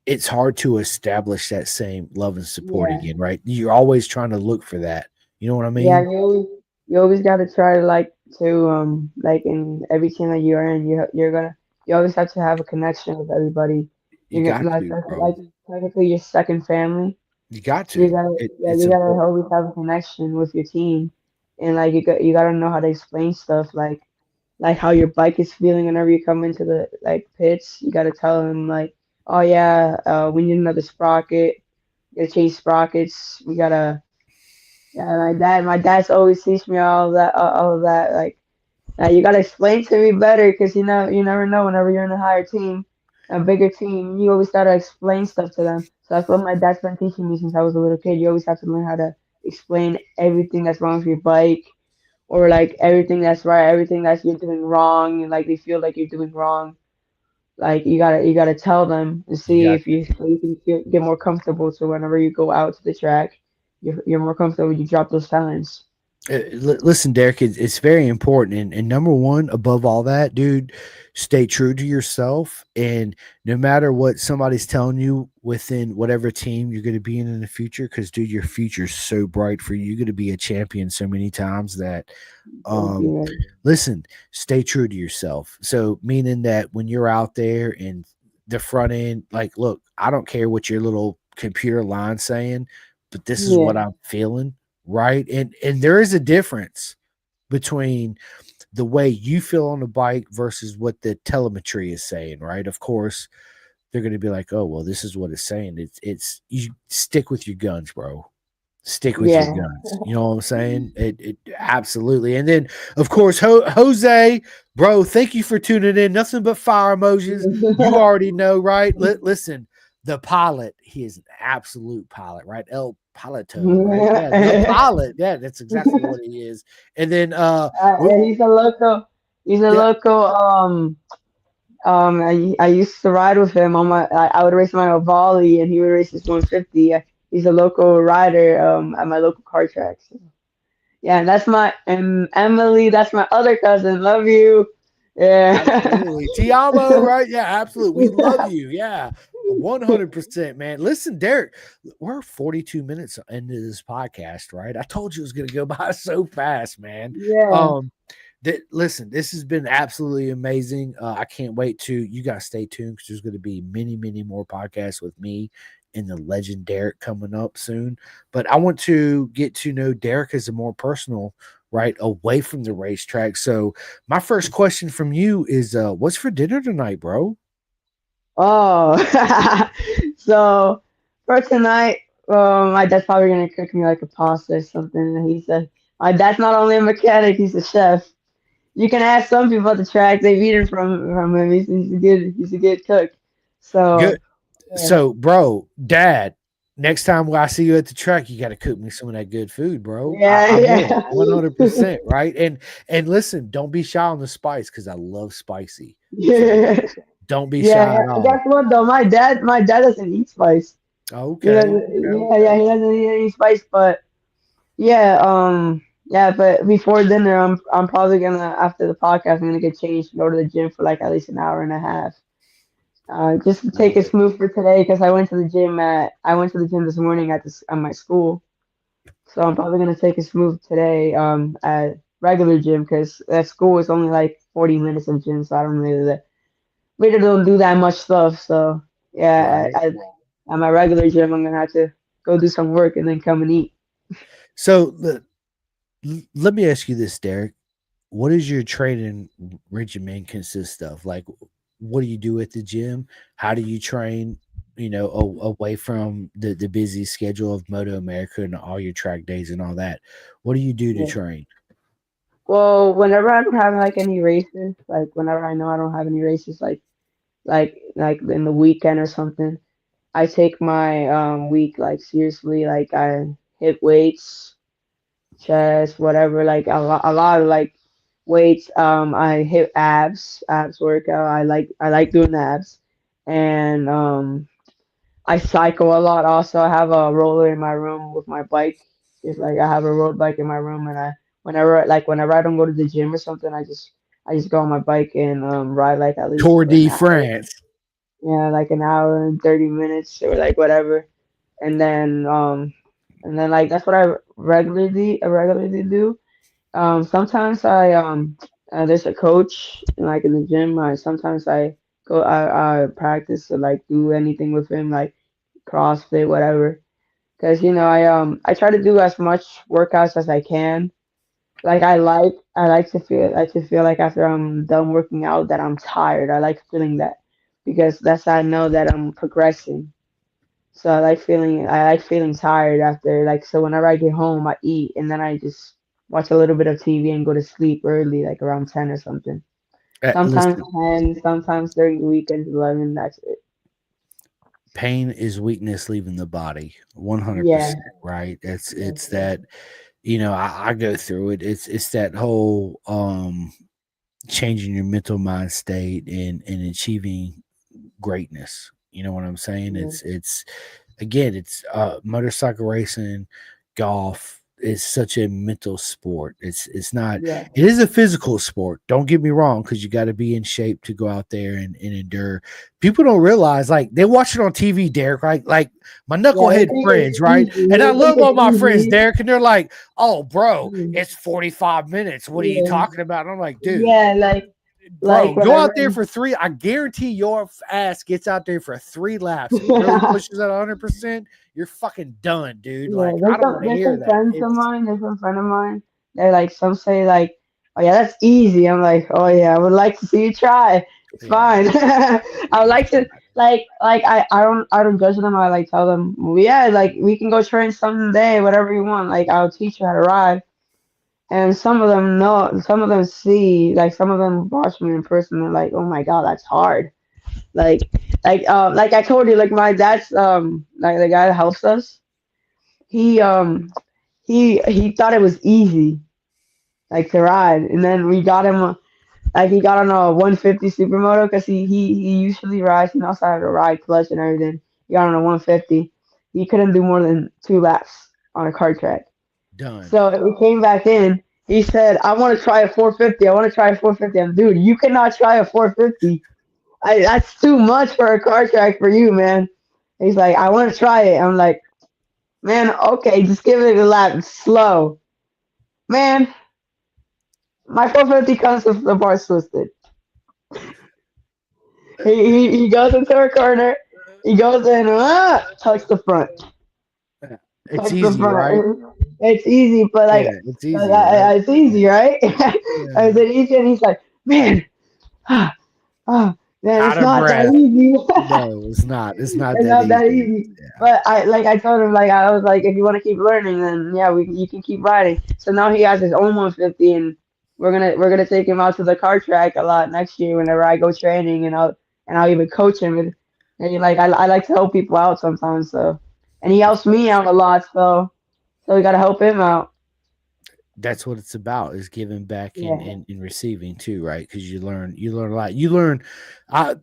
it's hard to establish that same love and support yeah, again, right? You're always trying to look for that. You know what I yeah. mean? You always gotta try to like in every team that you are in, you always have to have a connection with everybody. You got to, Like bro. technically your second family. You got You to. gotta yeah, It's you gotta important. always have a connection with your team, and like you gotta know how to explain stuff like how your bike is feeling whenever you come into the like pits. You gotta tell them like, oh yeah, we need another sprocket. You gotta change sprockets. We gotta yeah. My dad's always teach me all of that. Like you gotta explain to me better because you never know whenever you're in a higher team, a bigger team. You always gotta explain stuff to them. So that's what my dad's been teaching me since I was a little kid. You always have to learn how to explain everything that's wrong with your bike, or like everything that's right, everything that you're doing wrong, and like they feel like you're doing wrong. Like you gotta tell them to You see got if you can get more comfortable. So whenever you go out to the track, you're more comfortable. You drop those times. listen, Derek, it's very important. And number one, above all that, dude, stay true to yourself. And no matter what somebody's telling you within whatever team you're going to be in the future, because, dude, your future's so bright for you. You're going to be a champion so many times that, Thank um, you, man. listen, stay true to yourself. So, meaning that when you're out there and the front end, like, look, I don't care what your little computer line's saying, but this is what Yeah, I'm feeling, right? And there is a difference between the way you feel on the bike versus what the telemetry is saying, right? Of course, they're going to be like, "Oh, well, this is what it's saying." It's you stick with your guns, bro. Stick with your yeah. guns. You know what I'm saying? It absolutely. And then, of course, Jose, bro, thank you for tuning in. Nothing but fire emojis. You already know, right? Listen, the pilot, he is an absolute pilot, right? El Piloto, right? Yeah, the pilot. Yeah, that's exactly what he is. And then, And he's a local. He's a yeah, local. I used to ride with him on my. I would race my volley, and he would race his 150. He's a local rider. At my local car track. So, yeah, and that's my and Emily. That's my other cousin. Love you. Yeah. absolutely. Tiamo, right? Yeah, absolutely. We love you. Yeah. 100%, man. Listen, Derek, we're 42 minutes into this podcast, right? I told you it was going to go by so fast, man. Yeah. Um, listen, this has been absolutely amazing. I can't wait to you guys stay tuned because there's going to be many, many more podcasts with me and the legend Derek coming up soon. But I want to get to know Derek as a more personal, right, away from the racetrack. So my first question from you is what's for dinner tonight, bro? Oh. So for tonight, my dad's probably gonna cook me like a pasta or something. And he said, my dad's not only a mechanic, he's a chef. You can ask some people at the track; they've eaten from him. He's a good cook. Good. So yeah, So, bro, dad, next time I see you at the track, you got to cook me some of that good food, bro. I will yeah, 100%. Right. And listen, don't be shy on the spice because I love spicy. So yeah. don't be Yeah, shy yeah. at And guess all. what though? My dad doesn't eat spice. He Okay. doesn't. Yeah, he doesn't eat any spice. But yeah, yeah. But before dinner, I'm probably gonna after the podcast, I'm gonna get changed, and go to the gym for like at least an hour and a half. Just to take Love it it. smooth for today, because I went to the gym this morning at my school, so I'm probably gonna take it smooth today. At regular gym, because at school it's only like 40 minutes of gym, so I don't really don't do that much stuff. So yeah, Right. at my regular gym, I'm gonna have to go do some work and then come and eat. So let me ask you this, Derek. What does your training regimen consist of? Like, what do you do at the gym? How do you train? Away from the busy schedule of Moto America and all your track days and all that. What do you do to Yeah. train? Well, whenever I don't have like any races, like whenever I know I don't have any races, like in the weekend or something, I take my week like seriously. Like I hit weights, chest, whatever. Like a lot of like weights. I hit abs workout. I like doing abs, and I cycle a lot. Also, I have a roller in my room with my bike. It's like I have a road bike in my room, and whenever I don't go to the gym or something, I just go on my bike and ride like at least Tour for an de hour. France. Yeah, like an hour and 30 minutes or like whatever, and then like that's what I regularly do. Sometimes there's a coach like in the gym. Sometimes I practice to like do anything with him like CrossFit, whatever. Because I try to do as much workouts as I can. Like I like to feel like after I'm done working out that I'm tired. I like feeling that because that's how I know that I'm progressing. So I like feeling tired after, like, so whenever I get home I eat and then I just watch a little bit of TV and go to sleep early, like around 10 or something. Sometimes Listen, 10, sometimes during the weekends 11. That's it. pain is weakness leaving the body, Yeah, 100%, right? yeah, It's that, I go through it. It's that whole changing your mental mind state and achieving greatness. You know what I'm saying? yeah, It's again, it's motorcycle racing, golf is such a mental sport. It's not. yeah. It is a physical sport. Don't get me wrong, because you got to be in shape to go out there and endure. People don't realize, like they watch it on TV, Derek. Right? Like my Yeah, they knucklehead think it's friends, right? easy. And I They think love all it's my friends, easy. Derek, and they're like, "Oh, bro, Mm, it's 45 minutes. What are you yeah, talking about?" And I'm like, "Dude." yeah. Bro, Like when go I out there ran. for three. I guarantee your ass gets out there for 3 laps and he really pushes at 100%. You're fucking done, dude. Yeah, Like, I don't want to there's hear some that. friends of It's, mine, there's some friend of mine. They're like some say like, oh yeah, that's easy. I'm like, oh yeah, I would like to see you try. It's yeah, fine. I would like it's to not. I don't judge them. I like tell them, well, yeah, like we can go train someday, whatever you want. Like I'll teach you how to ride. And some of them know, some of them see, like some of them watch me in person. They're like, oh my God, that's hard. Like like I told you, like my dad's like the guy that helps us. He he thought it was easy, like to ride, and then we got him like he got on a 150 supermoto because he usually rides. He knows how to ride clutch and everything. He got on a 150. He couldn't do more than 2 laps on a kart track. Done. So we came back in. He said, "I want to try a 450. I want to try a 450." I'm, dude, you cannot try a 450. That's too much for a car track for you, man. He's like, "I want to try it." I'm like, "Man, okay, just give it a lap, slow." Man, my 450 comes with the bars twisted. He goes into a corner. He goes in, touch the front. It's Touch the easy, right? front. It's easy, but Yeah, it's easy, right? it's easy, right? I Yeah. said easy, and he's like, man, ah, man, Out it's of not that breath. easy. No, it's not. It's not It's that not that easy. easy. Yeah. But I told him, like I was like, if you want to keep learning, then yeah, you can keep riding. So now he has his own 150, and we're gonna take him out to the car track a lot next year whenever I go training, and I'll even coach him. And like I like to help people out sometimes, so and he helps me out a lot, so we gotta help him out. That's what it's about, is giving back and Yeah, and receiving too, right? Because you learn a lot. You learn I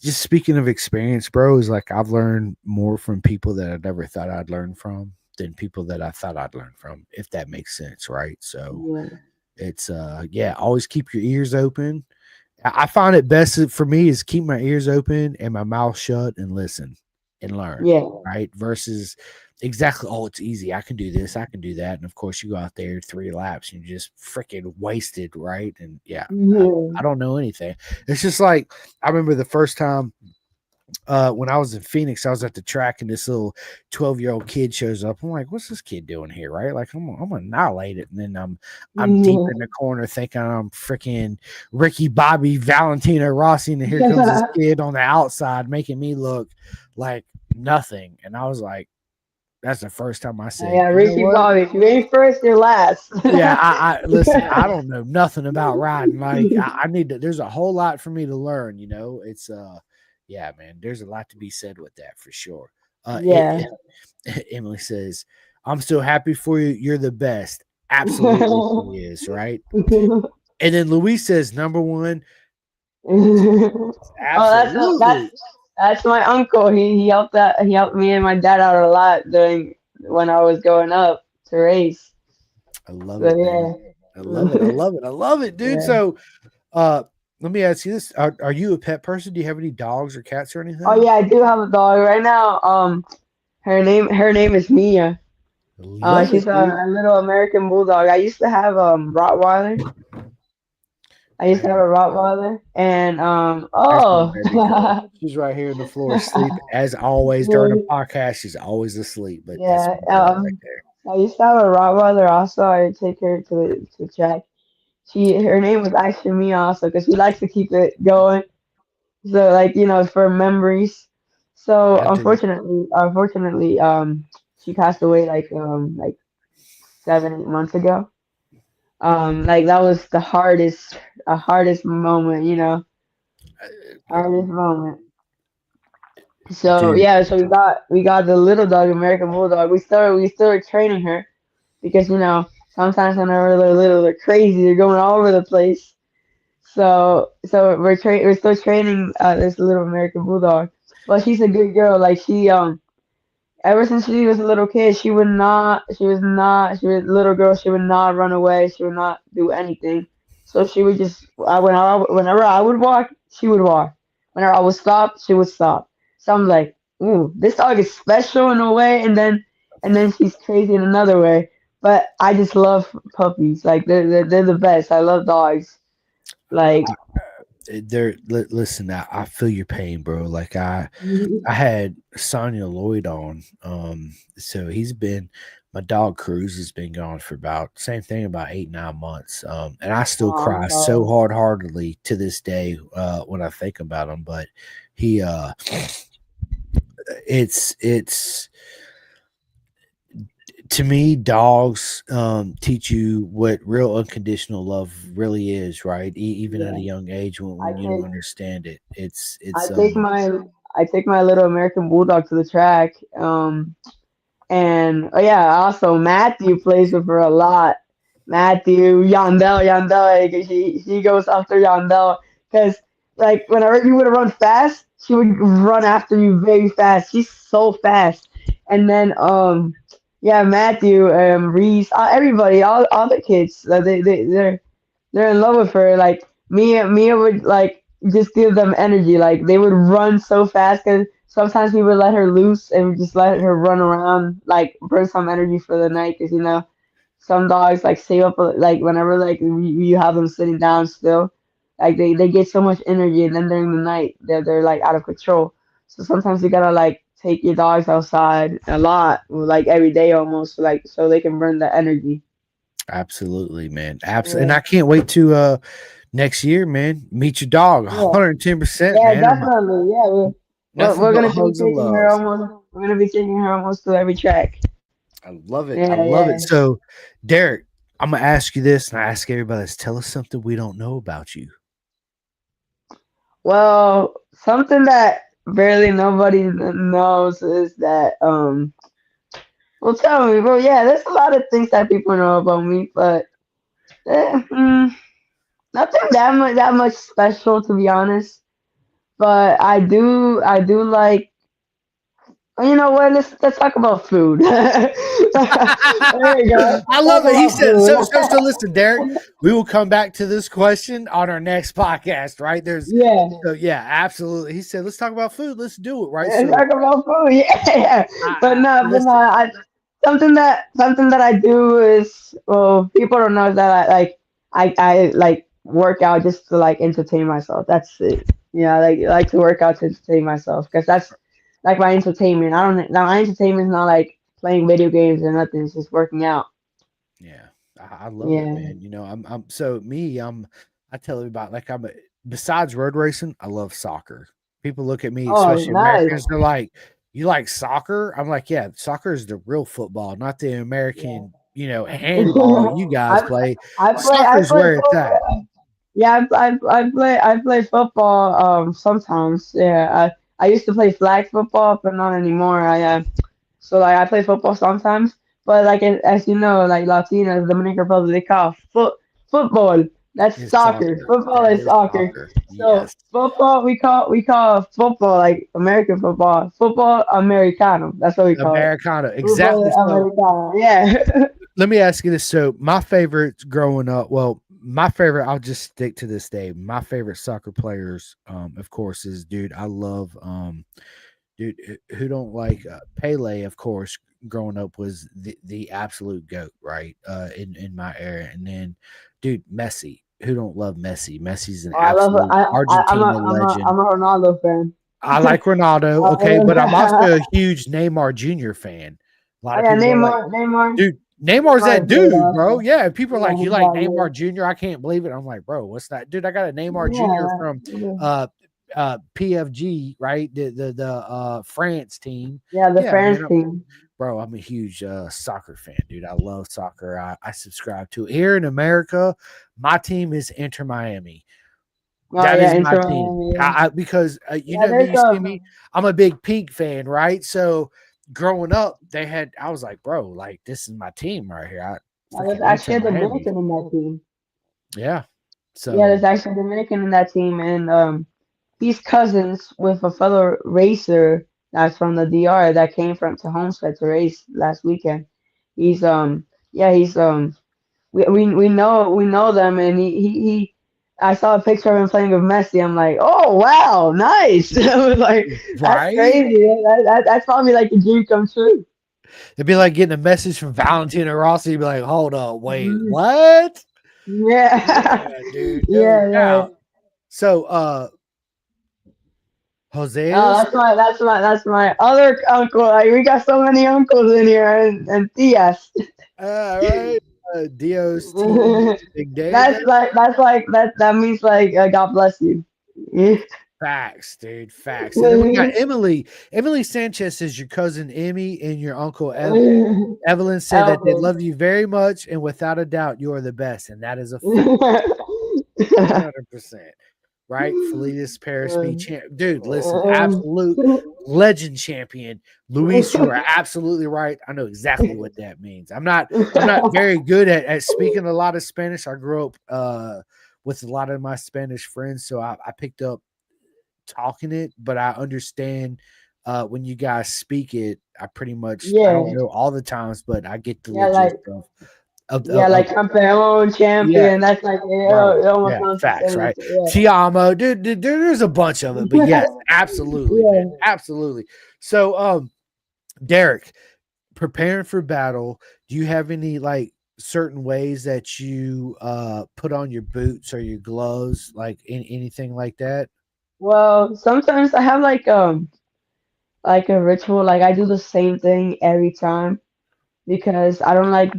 just speaking of experience, bro, is like I've learned more from people that I never thought I'd learn from than people that I thought I'd learn from, if that makes sense, right? So yeah, it's yeah, always keep your ears open. I find it best for me is keep my ears open and my mouth shut and listen and learn, yeah, right? Versus exactly, oh, it's easy. I can do this, I can do that. And of course, you go out there 3 laps and you're just freaking wasted, right? And yeah, I yeah. don't know anything. It's just like I remember the first time when I was in Phoenix, I was at the track and this little 12-year-old kid shows up. I'm like, what's this kid doing here? Right? Like I'm gonna annihilate it. And then I'm deep in the corner thinking I'm freaking Ricky Bobby Valentino Rossi, and here comes this Yeah. kid on the outside making me look like nothing. And I was like, that's the first time I said, Yeah, you know Ricky what? Bobby, if you ain't first, you're last. Yeah, I listen, I don't know nothing about riding. Like I need to, there's a whole lot for me to learn, it's yeah, man, there's a lot to be said with that for sure. Yeah. Emily says, I'm so happy for you. You're the best. Absolutely she is, right? And then Luis says, number one, Oh, absolutely. that's my uncle. He helped me and my dad out a lot during when I was going up to race. I love So it, man. I love it. I yeah. love it. I love it, dude. Yeah. So uh let me ask you this. Are you a pet person? Do you have any dogs or cats or Oh anything? yeah, I do have a dog right now. Her name is Mia. Love She's it, dude. a little American bulldog. I used to have Rottweiler. I used to have a Man, Rottweiler, and there's my baby girl. She's right here on the floor asleep. As always during the yeah, podcast, she's always asleep, but that's yeah. my girl right there. I used to have a Rottweiler also. I would take her to check. Her name was actually Mia also because she likes to keep it going. So like for memories. So I do. unfortunately, she passed away like 7, 8 months ago. Like that was the hardest moment, hardest moment. So dude. yeah, so we got the little dog, American Bulldog. We started training her because sometimes whenever they're little, they're crazy. They're going all over the place. So we're still training this little American Bulldog, but she's a good girl. Like she ever since she was a little kid, she was a little girl. She would not run away. She would not do anything. So she would just, whenever I would walk, she would walk. Whenever I would stop, she would stop. So I'm like, ooh, this dog is special in a way, and then she's crazy in another way. But I just love puppies. Like they're the best. I love dogs. Like, Listen, I feel your pain, bro. Like oh, I had Sonya Lloyd on. So he's been my dog Cruz has been gone for about same thing about 8 9 months. And I still I'm cry so sorry. hard-heartedly to this day when I think about him. But he it's to me, dogs teach you what real unconditional love really is, right? Even at a Yeah, young age I when you don't take understand it. I It's take my I take my little American Bulldog to the track. And oh yeah, also Matthew plays with her a lot. Matthew, Yandel, like, she goes after Yandel because like whenever you would run fast, she would run after you very fast. She's so fast. And then yeah, Matthew, Reese, everybody, all the kids, they're in love with her. Like Mia would like just give them energy. Like they would run so fast because sometimes we would let her loose and we just let her run around, like burn some energy for the night. Because some dogs like save up like whenever like you have them sitting down still, like they get so much energy, and then during the night they're like out of control. So sometimes you gotta like take your dogs outside a lot, like every day almost, like so they can burn the energy. absolutely, man. Absolutely. And Yeah, I can't wait to next year, man, meet your dog yeah. 110%, Yeah, man. definitely. Yeah, Nothing we're but gonna be hugs and taking her loves. almost. We're gonna be taking her almost to every track. I love it. I Yeah, love it. yeah. So, Derek, I'm gonna ask you this, and I ask everybody this. Tell us something we don't know about you. Well, something that barely nobody knows is that well, tell me. Well, yeah, there's a lot of things that people know about me, but eh, nothing that much special to be honest. But I do like. You know what? Let's talk about food. There you go. I Let's talk love it. He about said, so food. listen, Derek, we will come back to this question on our next podcast, right? Yeah. Yeah, absolutely. He said, let's talk about food. Let's do it, right? Let's So, talk about food. Yeah. But no, listen, something that I do is, well, people don't know that I like work out just to like entertain myself. That's it. Yeah, I like to work out to entertain myself because that's like my entertainment. I don't now my entertainment is not like playing video games or nothing. It's just working out. yeah, I love it, Yeah. man. So me, I tell everybody, like, besides road racing, I love soccer. People look at me, Oh, especially nice. Americans, they're like, you like soccer? I'm like, yeah, soccer is the real football, not the Yeah. American, handball you guys I play. I Soccer's play where it's at. football. Yeah, I play football sometimes. Yeah, I used to play flag football, but not anymore. So like I play football sometimes, but like as you know, like Latinos, Dominican Republic, they call football. That's It's soccer. soccer. Football That is is soccer. soccer. So Yes. football we call football like American football. Football Americano. That's what we call it. Americana. Football Exactly. So Americano. Yeah. let me ask you this. So my favorite growing up, well, my favorite, I'll just stick to this day. My favorite soccer players, of course, is dude, I love dude who don't like Pele, of course, growing up was the absolute goat, right? In my era. And then dude, Messi. Who don't love Messi? Messi's an Oh, I love absolute I'm Argentina a I'm a legend. I'm a Ronaldo fan. I like Ronaldo, okay, but I'm also a huge Neymar Jr. fan. A lot Oh of yeah, people are like, dude, Neymar's Neymar that is good dude, bro. also. Yeah, people are Yeah, like, you he's like that Neymar good. Jr. I can't believe it. I'm like, bro, what's that, dude? I got a Neymar Jr. Yeah, from yeah, uh PFG, right? The France team. yeah, the Yeah, France man, team. bro, I'm a huge soccer fan, dude. I love soccer. I subscribe to it. Here in America. My team is Inter Miami. Oh That yeah, is my Inter team. Miami. Yeah, Because you yeah. know me, There's you see me. I'm a big Pink fan, right? So growing up, I was like, bro, like this is my team right here. I there's freaking Inter actually a Miami. Dominican in that team. Yeah. Yeah, there's So actually a Dominican in that team, and he's cousins with a fellow racer that's from the DR that came from to Homestead to race last weekend. He's yeah he's we know them, and he I saw a picture of him playing with Messi. I'm like, oh wow, nice. I was like, that's right, crazy. That's probably like a dream come true. it'd be like getting a message from Valentino Rossi. You'd be like, hold up, wait, Mhm. what? Yeah, Yeah, dude, no yeah, yeah. doubt. So Oh, Jose's, that's my other uncle. Like, we got so many uncles in here, and tias. right, Dios T Big Dad. That means like God bless you. Yeah. Facts, dude. Facts. And then we got Emily. Emily Sanchez is your cousin Emmy and your uncle Evelyn said that they Elvin. love you very much, and without a doubt, you are the best. And that is a fact. 100%. Right? Felitas Paris B champ. Dude, listen, absolute legend champion. Luis, you are absolutely right. I know exactly what that means. I'm not very good at speaking a lot of Spanish. I grew up with a lot of my Spanish friends, so I picked up talking it, but I understand when you guys speak it. I don't Yeah, know all the times, but I get the yeah, legit like stuff of, yeah, of, of like campeón, yeah, champion. That's like bro. it almost Yeah, sounds the facts, same. right? So, Ti amo, dude, there's a bunch of it, but yeah, yes, absolutely, man, yeah. absolutely. So, Derek, preparing for battle, do you have any like certain ways that you put on your boots or your gloves, like anything like that? Well, sometimes I have like a ritual. Like I do the same thing every time because I don't like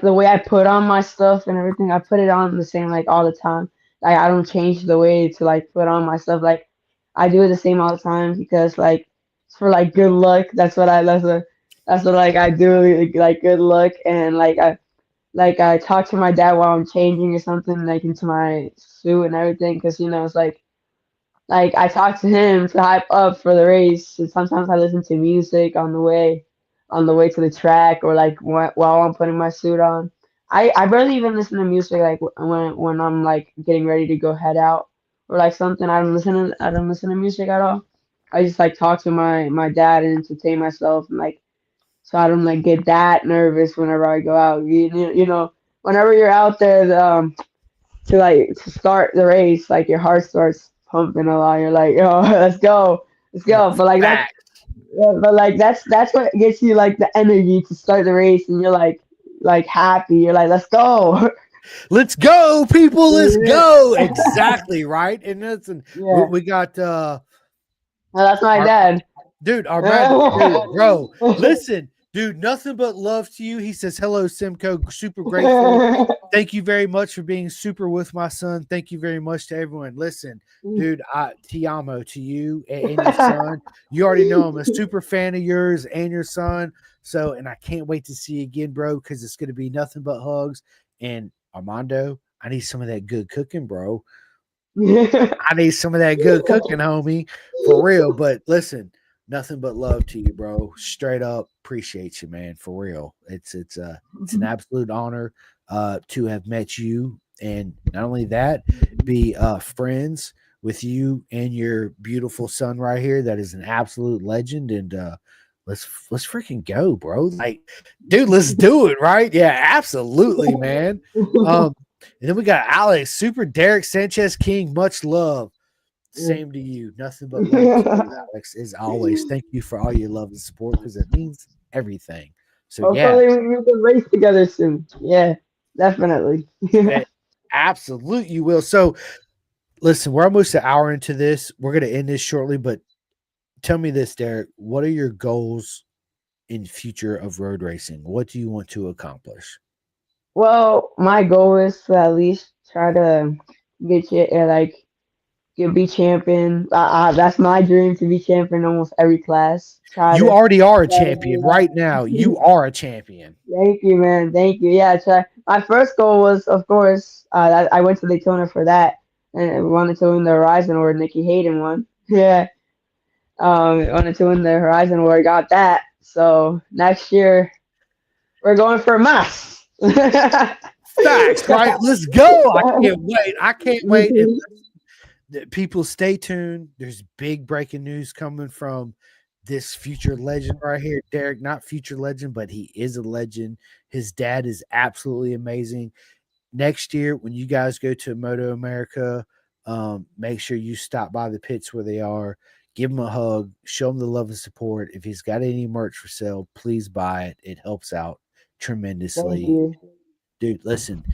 the way I put on my stuff and everything. I put it on the same like all the time. Like I don't change the way to like put on my stuff. Like I do it the same all the time because like it's for like good luck. That's what like I do like good luck, and like I talk to my dad while I'm changing or something like into my suit and everything because it's like I talk to him to hype up for the race, and sometimes I listen to music on the way to the track, or like while I'm putting my suit on. I barely even listen to music like when I'm like getting ready to go head out or like something. I don't listen to music at all. I just like talk to my dad and entertain myself, and like so I don't like get that nervous whenever I go out. Whenever you're out there, to start the race, like your heart starts pumping a lot. You're like, oh, let's Yeah, go. But like that's facts. yeah, but like that's what gets you like the energy to start the race, and you're like happy. You're like, let's go. Let's go, people. Let's Yeah, go. Exactly right. And listen, we, yeah. we got Well, that's my our dad. dude, our man, dude, bro. Listen, dude, nothing but love to you. He says, hello, Simcoe. Super grateful. Thank you very much for being super with my son. Thank you very much to everyone. Listen, dude, ti amo to you and your son. You already know I'm a super fan of yours and your son. So, and I can't wait to see you again, bro, because it's going to be nothing but hugs. And Armando, I need some of that good cooking, bro. I need some of that good cooking, homie, for real. But listen, nothing but love to you, bro. Straight up, appreciate you, man, for real. It's an absolute honor to have met you, and not only that, be friends with you and your beautiful son right here. That is an absolute legend, and let's freaking go, bro. Like, dude, let's do it, right? Yeah, absolutely, man. Um, and then we got Alex, Super Derek Sanchez King. Much love. Same to you. Nothing but love to you, Alex, as always. Thank you for all your love and support because it means everything. So yeah, Hopefully we can race together soon. Yeah, definitely. eh, absolute you will. So listen, we're almost an hour into this. We're gonna end this shortly, but tell me this, Derek. What are your goals in future of road racing? What do you want to accomplish? Well, my goal is to at least try to get you like you be champion. That's my dream, to be champion in almost every class. You already are a Try to do champion right now. that. You are a champion. Thank you, man. Thank you. Yeah, try. My first goal was, of course, I went to Daytona for that, and wanted to win the Horizon Award. Nikki Hayden won. Yeah. Wanted to win the Horizon Award. Got that. So next year we're going for mass. Facts, right? Let's go. I can't wait. I can't wait. And people stay tuned. There's big breaking news coming from this future legend right here, Derek. Not future legend, but he is a legend. His dad is absolutely amazing. Next year, when you guys go to Moto America, make sure you stop by the pits where they are. Give him a hug. Show him the love and support. If he's got any merch for sale, please buy it. It helps out Thank tremendously. you. Dude, listen,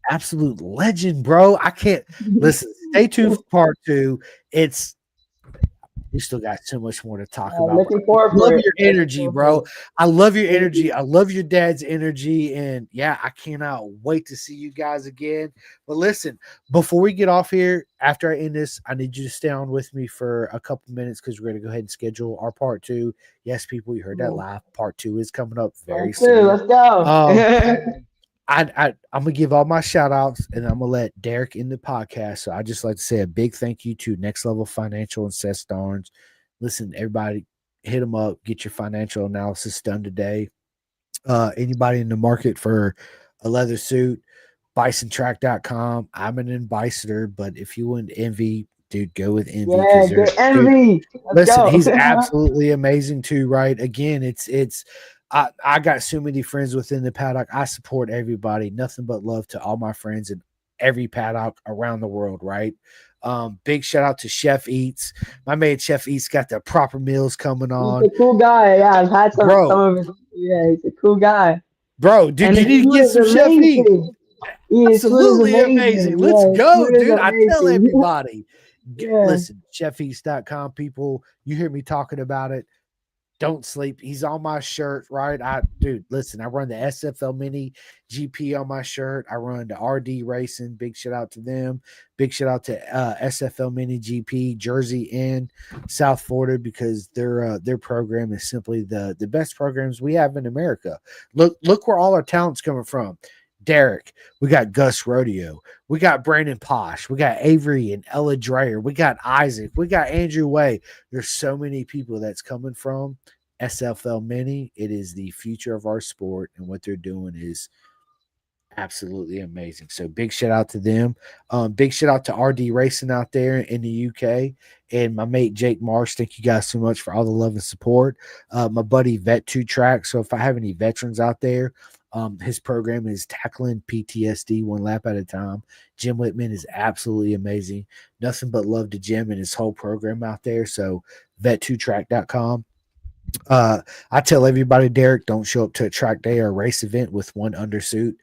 absolute legend, bro. I can't listen. Stay tuned for part two. It's we still got so much more to talk about. Looking forward Love for it. your Looking energy, forward for bro. it. I love your Thank energy. you. I love your dad's energy. And yeah, I cannot wait to see you guys again. But listen, before we get off here, after I end this, I need you to stay on with me for a couple minutes because we're going to go ahead and schedule our part two. Yes, people, you heard that Yeah. live. Part two is coming up very Part two. soon. Let's go. Um, I'm gonna give all my shout outs and I'm gonna let Derek in the podcast. So I just like to say a big thank you to Next Level Financial and Seth Starnes. Listen, everybody, hit them up, get your financial analysis done today. Anybody in the market for a leather suit, bisontrack.com. I'm an ambassador, but if you want envy, dude, go with envy Yeah. because they're Get dude. envy. Let's Listen, go. he's absolutely amazing too, right? Again, it's I got so many friends within the paddock. I support everybody. Nothing but love to all my friends in every paddock around the world, right? Big shout out to Chef Eats. My man Chef Eats got the proper meals coming He's on. a cool guy. Yeah, I've had some Bro, of his. Yeah, he's a cool guy. dude, And you his need to food get is some Chef Eats. amazing. Yeah, his food is Absolutely amazing. amazing. Let's Yeah, his go, food is dude. I tell amazing. everybody. Yeah. Listen, chefeats.com, people, you hear me talking about it. Don't sleep. He's on my shirt, right? Dude, listen, I run the SFL Mini GP on my shirt. I run the RD Racing. Big shout out to them. Big shout out to SFL Mini GP, Jersey and South Florida because their program is simply the best programs we have in America. Look where all our talent's coming from. Derek, we got Gus Rodeo, we got Brandon Posh, we got Avery and Ella Dreyer, we got Isaac, we got Andrew Way. There's so many people that's coming from SFL Mini. It is the future of our sport, and what they're doing is absolutely amazing. So big shout out to them. Big shout out to RD Racing out there in the UK and my mate Jake Marsh. Thank you guys so much for all the love and support. My buddy Vet 2 Track. So if I have any veterans out there, his program is tackling PTSD one lap at a time. Jim Whitman is absolutely amazing. Nothing but love to Jim and his whole program out there. So vet2track.com. I tell everybody, Derek, don't show up to a track day or a race event with one undersuit.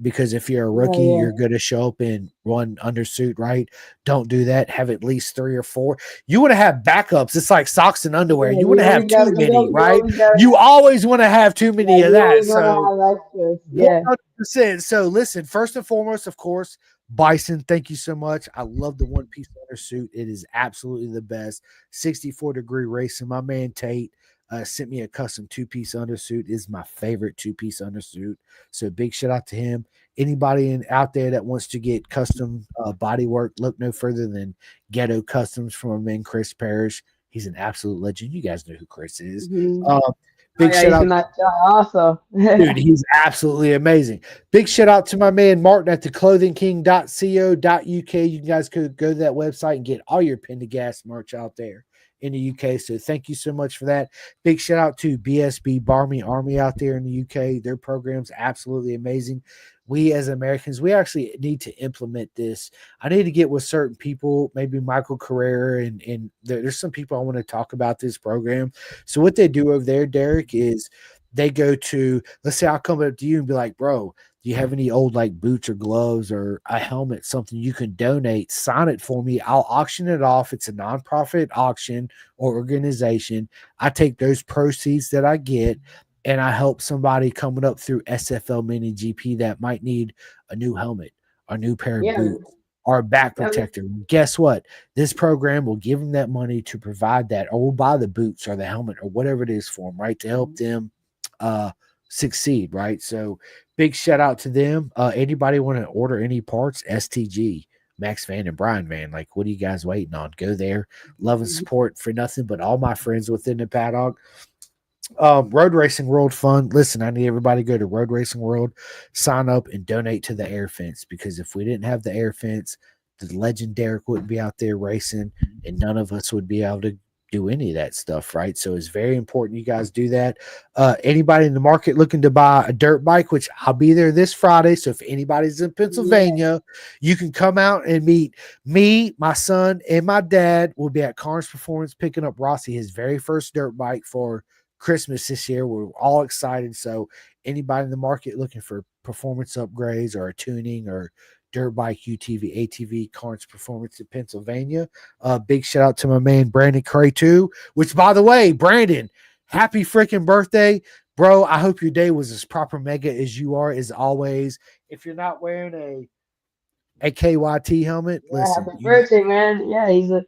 Because if you're a Yeah, rookie, yeah. you're going to show up in one undersuit, right? Don't do that. Have at least 3 or 4. You want to have backups. It's like socks and underwear. Yeah, You want to have too many, you right? always gotta, You always want to have too yeah, many of you that. always wanna So have extras. Yeah. 100%. So listen, first and foremost, of course, Bison, thank you so much. I love the one piece undersuit. It is absolutely the best. 64-degree racing. My man Tate sent me a custom 2-piece undersuit. Is my favorite 2-piece undersuit. So big shout out to him. Anybody out there that wants to get custom body work, look no further than Ghetto Customs from our man Chris Parrish. He's an absolute legend. You guys know who Chris is. Hmm. Um, Oh big yeah, shout he's out in that shot also. Dude, he's absolutely amazing. Big shout out to my man Martin at theclothingking.co.uk. You guys could go to that website and get all your Pendergast merch out there in the UK. So thank you so much for that. Big shout out to BSB Barmy Army out there in the UK. Their program's absolutely amazing. We as Americans, we actually need to implement this. I need to get with certain people, maybe Michael Carrera, and there's some people I want to talk about this program. So what they do over there, Derek, is they go to, let's say I'll come up to you and be like, bro, do you have any old like boots or gloves or a helmet, something you can donate? Sign it for me. I'll auction it off. It's a nonprofit auction or organization. I take those proceeds that I get and I help somebody coming up through SFL Mini GP that might need a new helmet, a new pair of Yeah, boots, or a back yeah, protector. Guess what? This program will give them that money to provide that, or will buy the boots or the helmet or whatever it is for them, right? To help them uh succeed, right? So big shout out to them. Anybody want to order any parts? STG. Max Van and Brian Van. Like, what are you guys waiting on? Go there, love and support for nothing but all my friends within the paddock. Road Racing World Fund. Listen, I need everybody to go to Road Racing World, sign up, and donate to the air fence, because if we didn't have the air fence, the legend Derek wouldn't be out there racing, and none of us would be able to do any of that stuff, right? So it's very important you guys do that. Anybody in the market looking to buy a dirt bike, which I'll be there this Friday. So if anybody's in Yeah. Pennsylvania, you can come out and meet me, my son, and my dad. Will be at Carnes Performance picking up Rossi his very first dirt bike for Christmas this year. We're all excited. So anybody in the market looking for performance upgrades or a tuning or dirt bike, UTV, ATV, Carnes Performance in Pennsylvania. Big shout out to my man Brandon Cray too. Which, by the way, Brandon, happy freaking birthday, bro! I hope your day was as proper mega as you are, as always. If you're not wearing a KYT helmet, Yeah, listen, happy you birthday, man. Yeah, bro,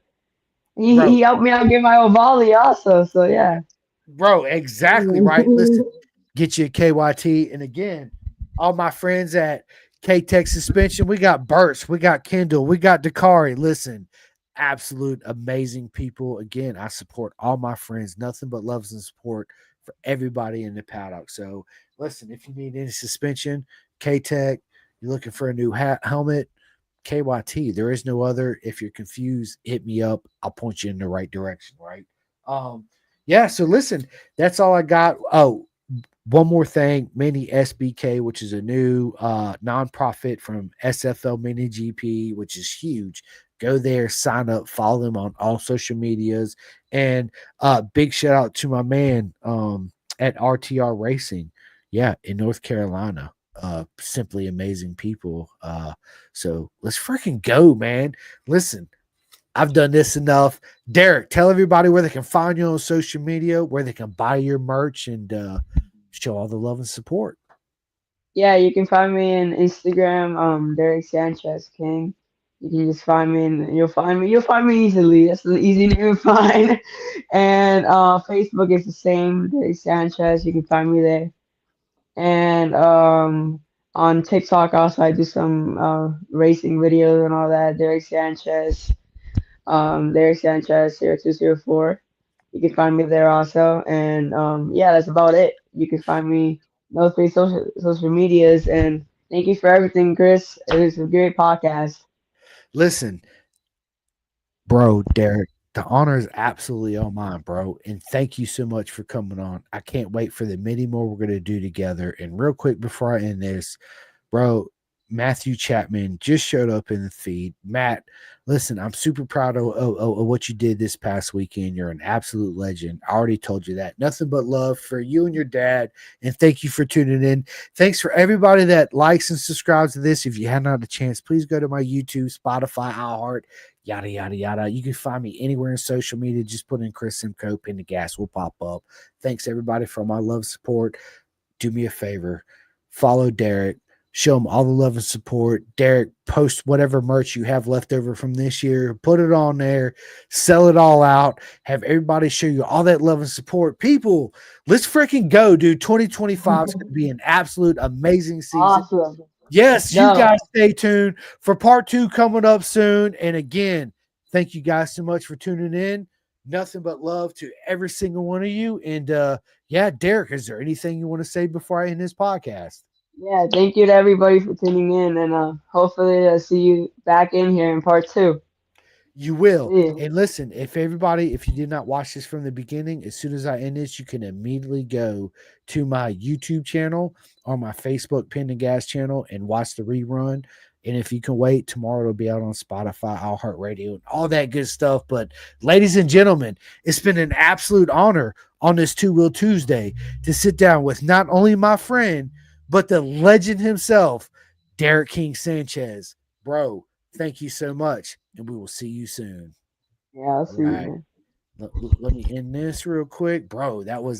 he helped me out get my old volley also. So yeah. bro, exactly right. Listen, get you a KYT. And again, all my friends at K Tech Suspension, we got Burst, we got Kendall, we got Dakari. Listen, absolute amazing people. Again, I support all my friends, nothing but loves and support for everybody in the paddock. So, listen, if you need any suspension, K Tech, you're looking for a new helmet, KYT. There is no other. If you're confused, hit me up. I'll point you in the right direction, right? Um, yeah, so listen, that's all I got. Oh, one more thing, Mini SBK, which is a new nonprofit from SFL Mini GP, which is huge. Go there, sign up, follow them on all social medias, and big shout out to my man at RTR Racing, yeah, in North Carolina. Simply amazing people. So let's freaking go, man. Listen, I've done this enough. Derek, tell everybody where they can find you on social media, where they can buy your merch, and show all the love and support. Yeah, you can find me in Instagram, Derek Sanchez King. You can just find me and you'll find me easily. That's an easy name to find. And Facebook is the same, Derek Sanchez. You can find me there. And on TikTok also I do some racing videos and all that. Derek Sanchez 0204. You can find me there also. And yeah, that's about it. You can find me those three social medias. And thank you for everything, Chris. It was a great podcast. Listen, bro, Derek, the honor is absolutely all mine, bro. And thank you so much for coming on. I can't wait for the many more we're going to do together. And real quick before I end this, bro, Matthew Chapman just showed up in the feed. Matt, listen, I'm super proud of what you did this past weekend. You're an absolute legend. I already told you that. Nothing but love for you and your dad. And thank you for tuning in. Thanks for everybody that likes and subscribes to this. If you hadn't had a chance, please go to my YouTube, Spotify, iHeart, yada, yada, yada. You can find me anywhere in social media. Just put in Chris Simcoe, Pin the Gas will pop up. Thanks, everybody, for my love support. Do me a favor, follow Derek, show him all the love and support. Derek, post whatever merch you have left over from this year, put it on there, sell it all out, have everybody show you all that love and support. People, let's freaking go, dude. 2025 is going to be an absolute amazing season. Awesome. Let's Yes, you go. guys stay tuned for part 2 coming up soon. And again, thank you guys so much for tuning in. Nothing but love to every single one of you. And yeah, Derek, is there anything you want to say before I end this podcast? Yeah, thank you to everybody for tuning in. And hopefully I'll see you back in here in part two. You will. See you. And listen, if you did not watch this from the beginning, as soon as I end this, you can immediately go to my YouTube channel or my Facebook Pin and Gas channel and watch the rerun. And if you can wait, tomorrow it'll be out on Spotify, iHeartRadio, and all that good stuff. But ladies and gentlemen, it's been an absolute honor on this Two Wheel Tuesday to sit down with not only my friend, but the legend himself, Derek King Sanchez. Bro, thank you so much, and we will see you soon. Yeah, I'll All see you, right. man. Let me end this real quick. Bro, that was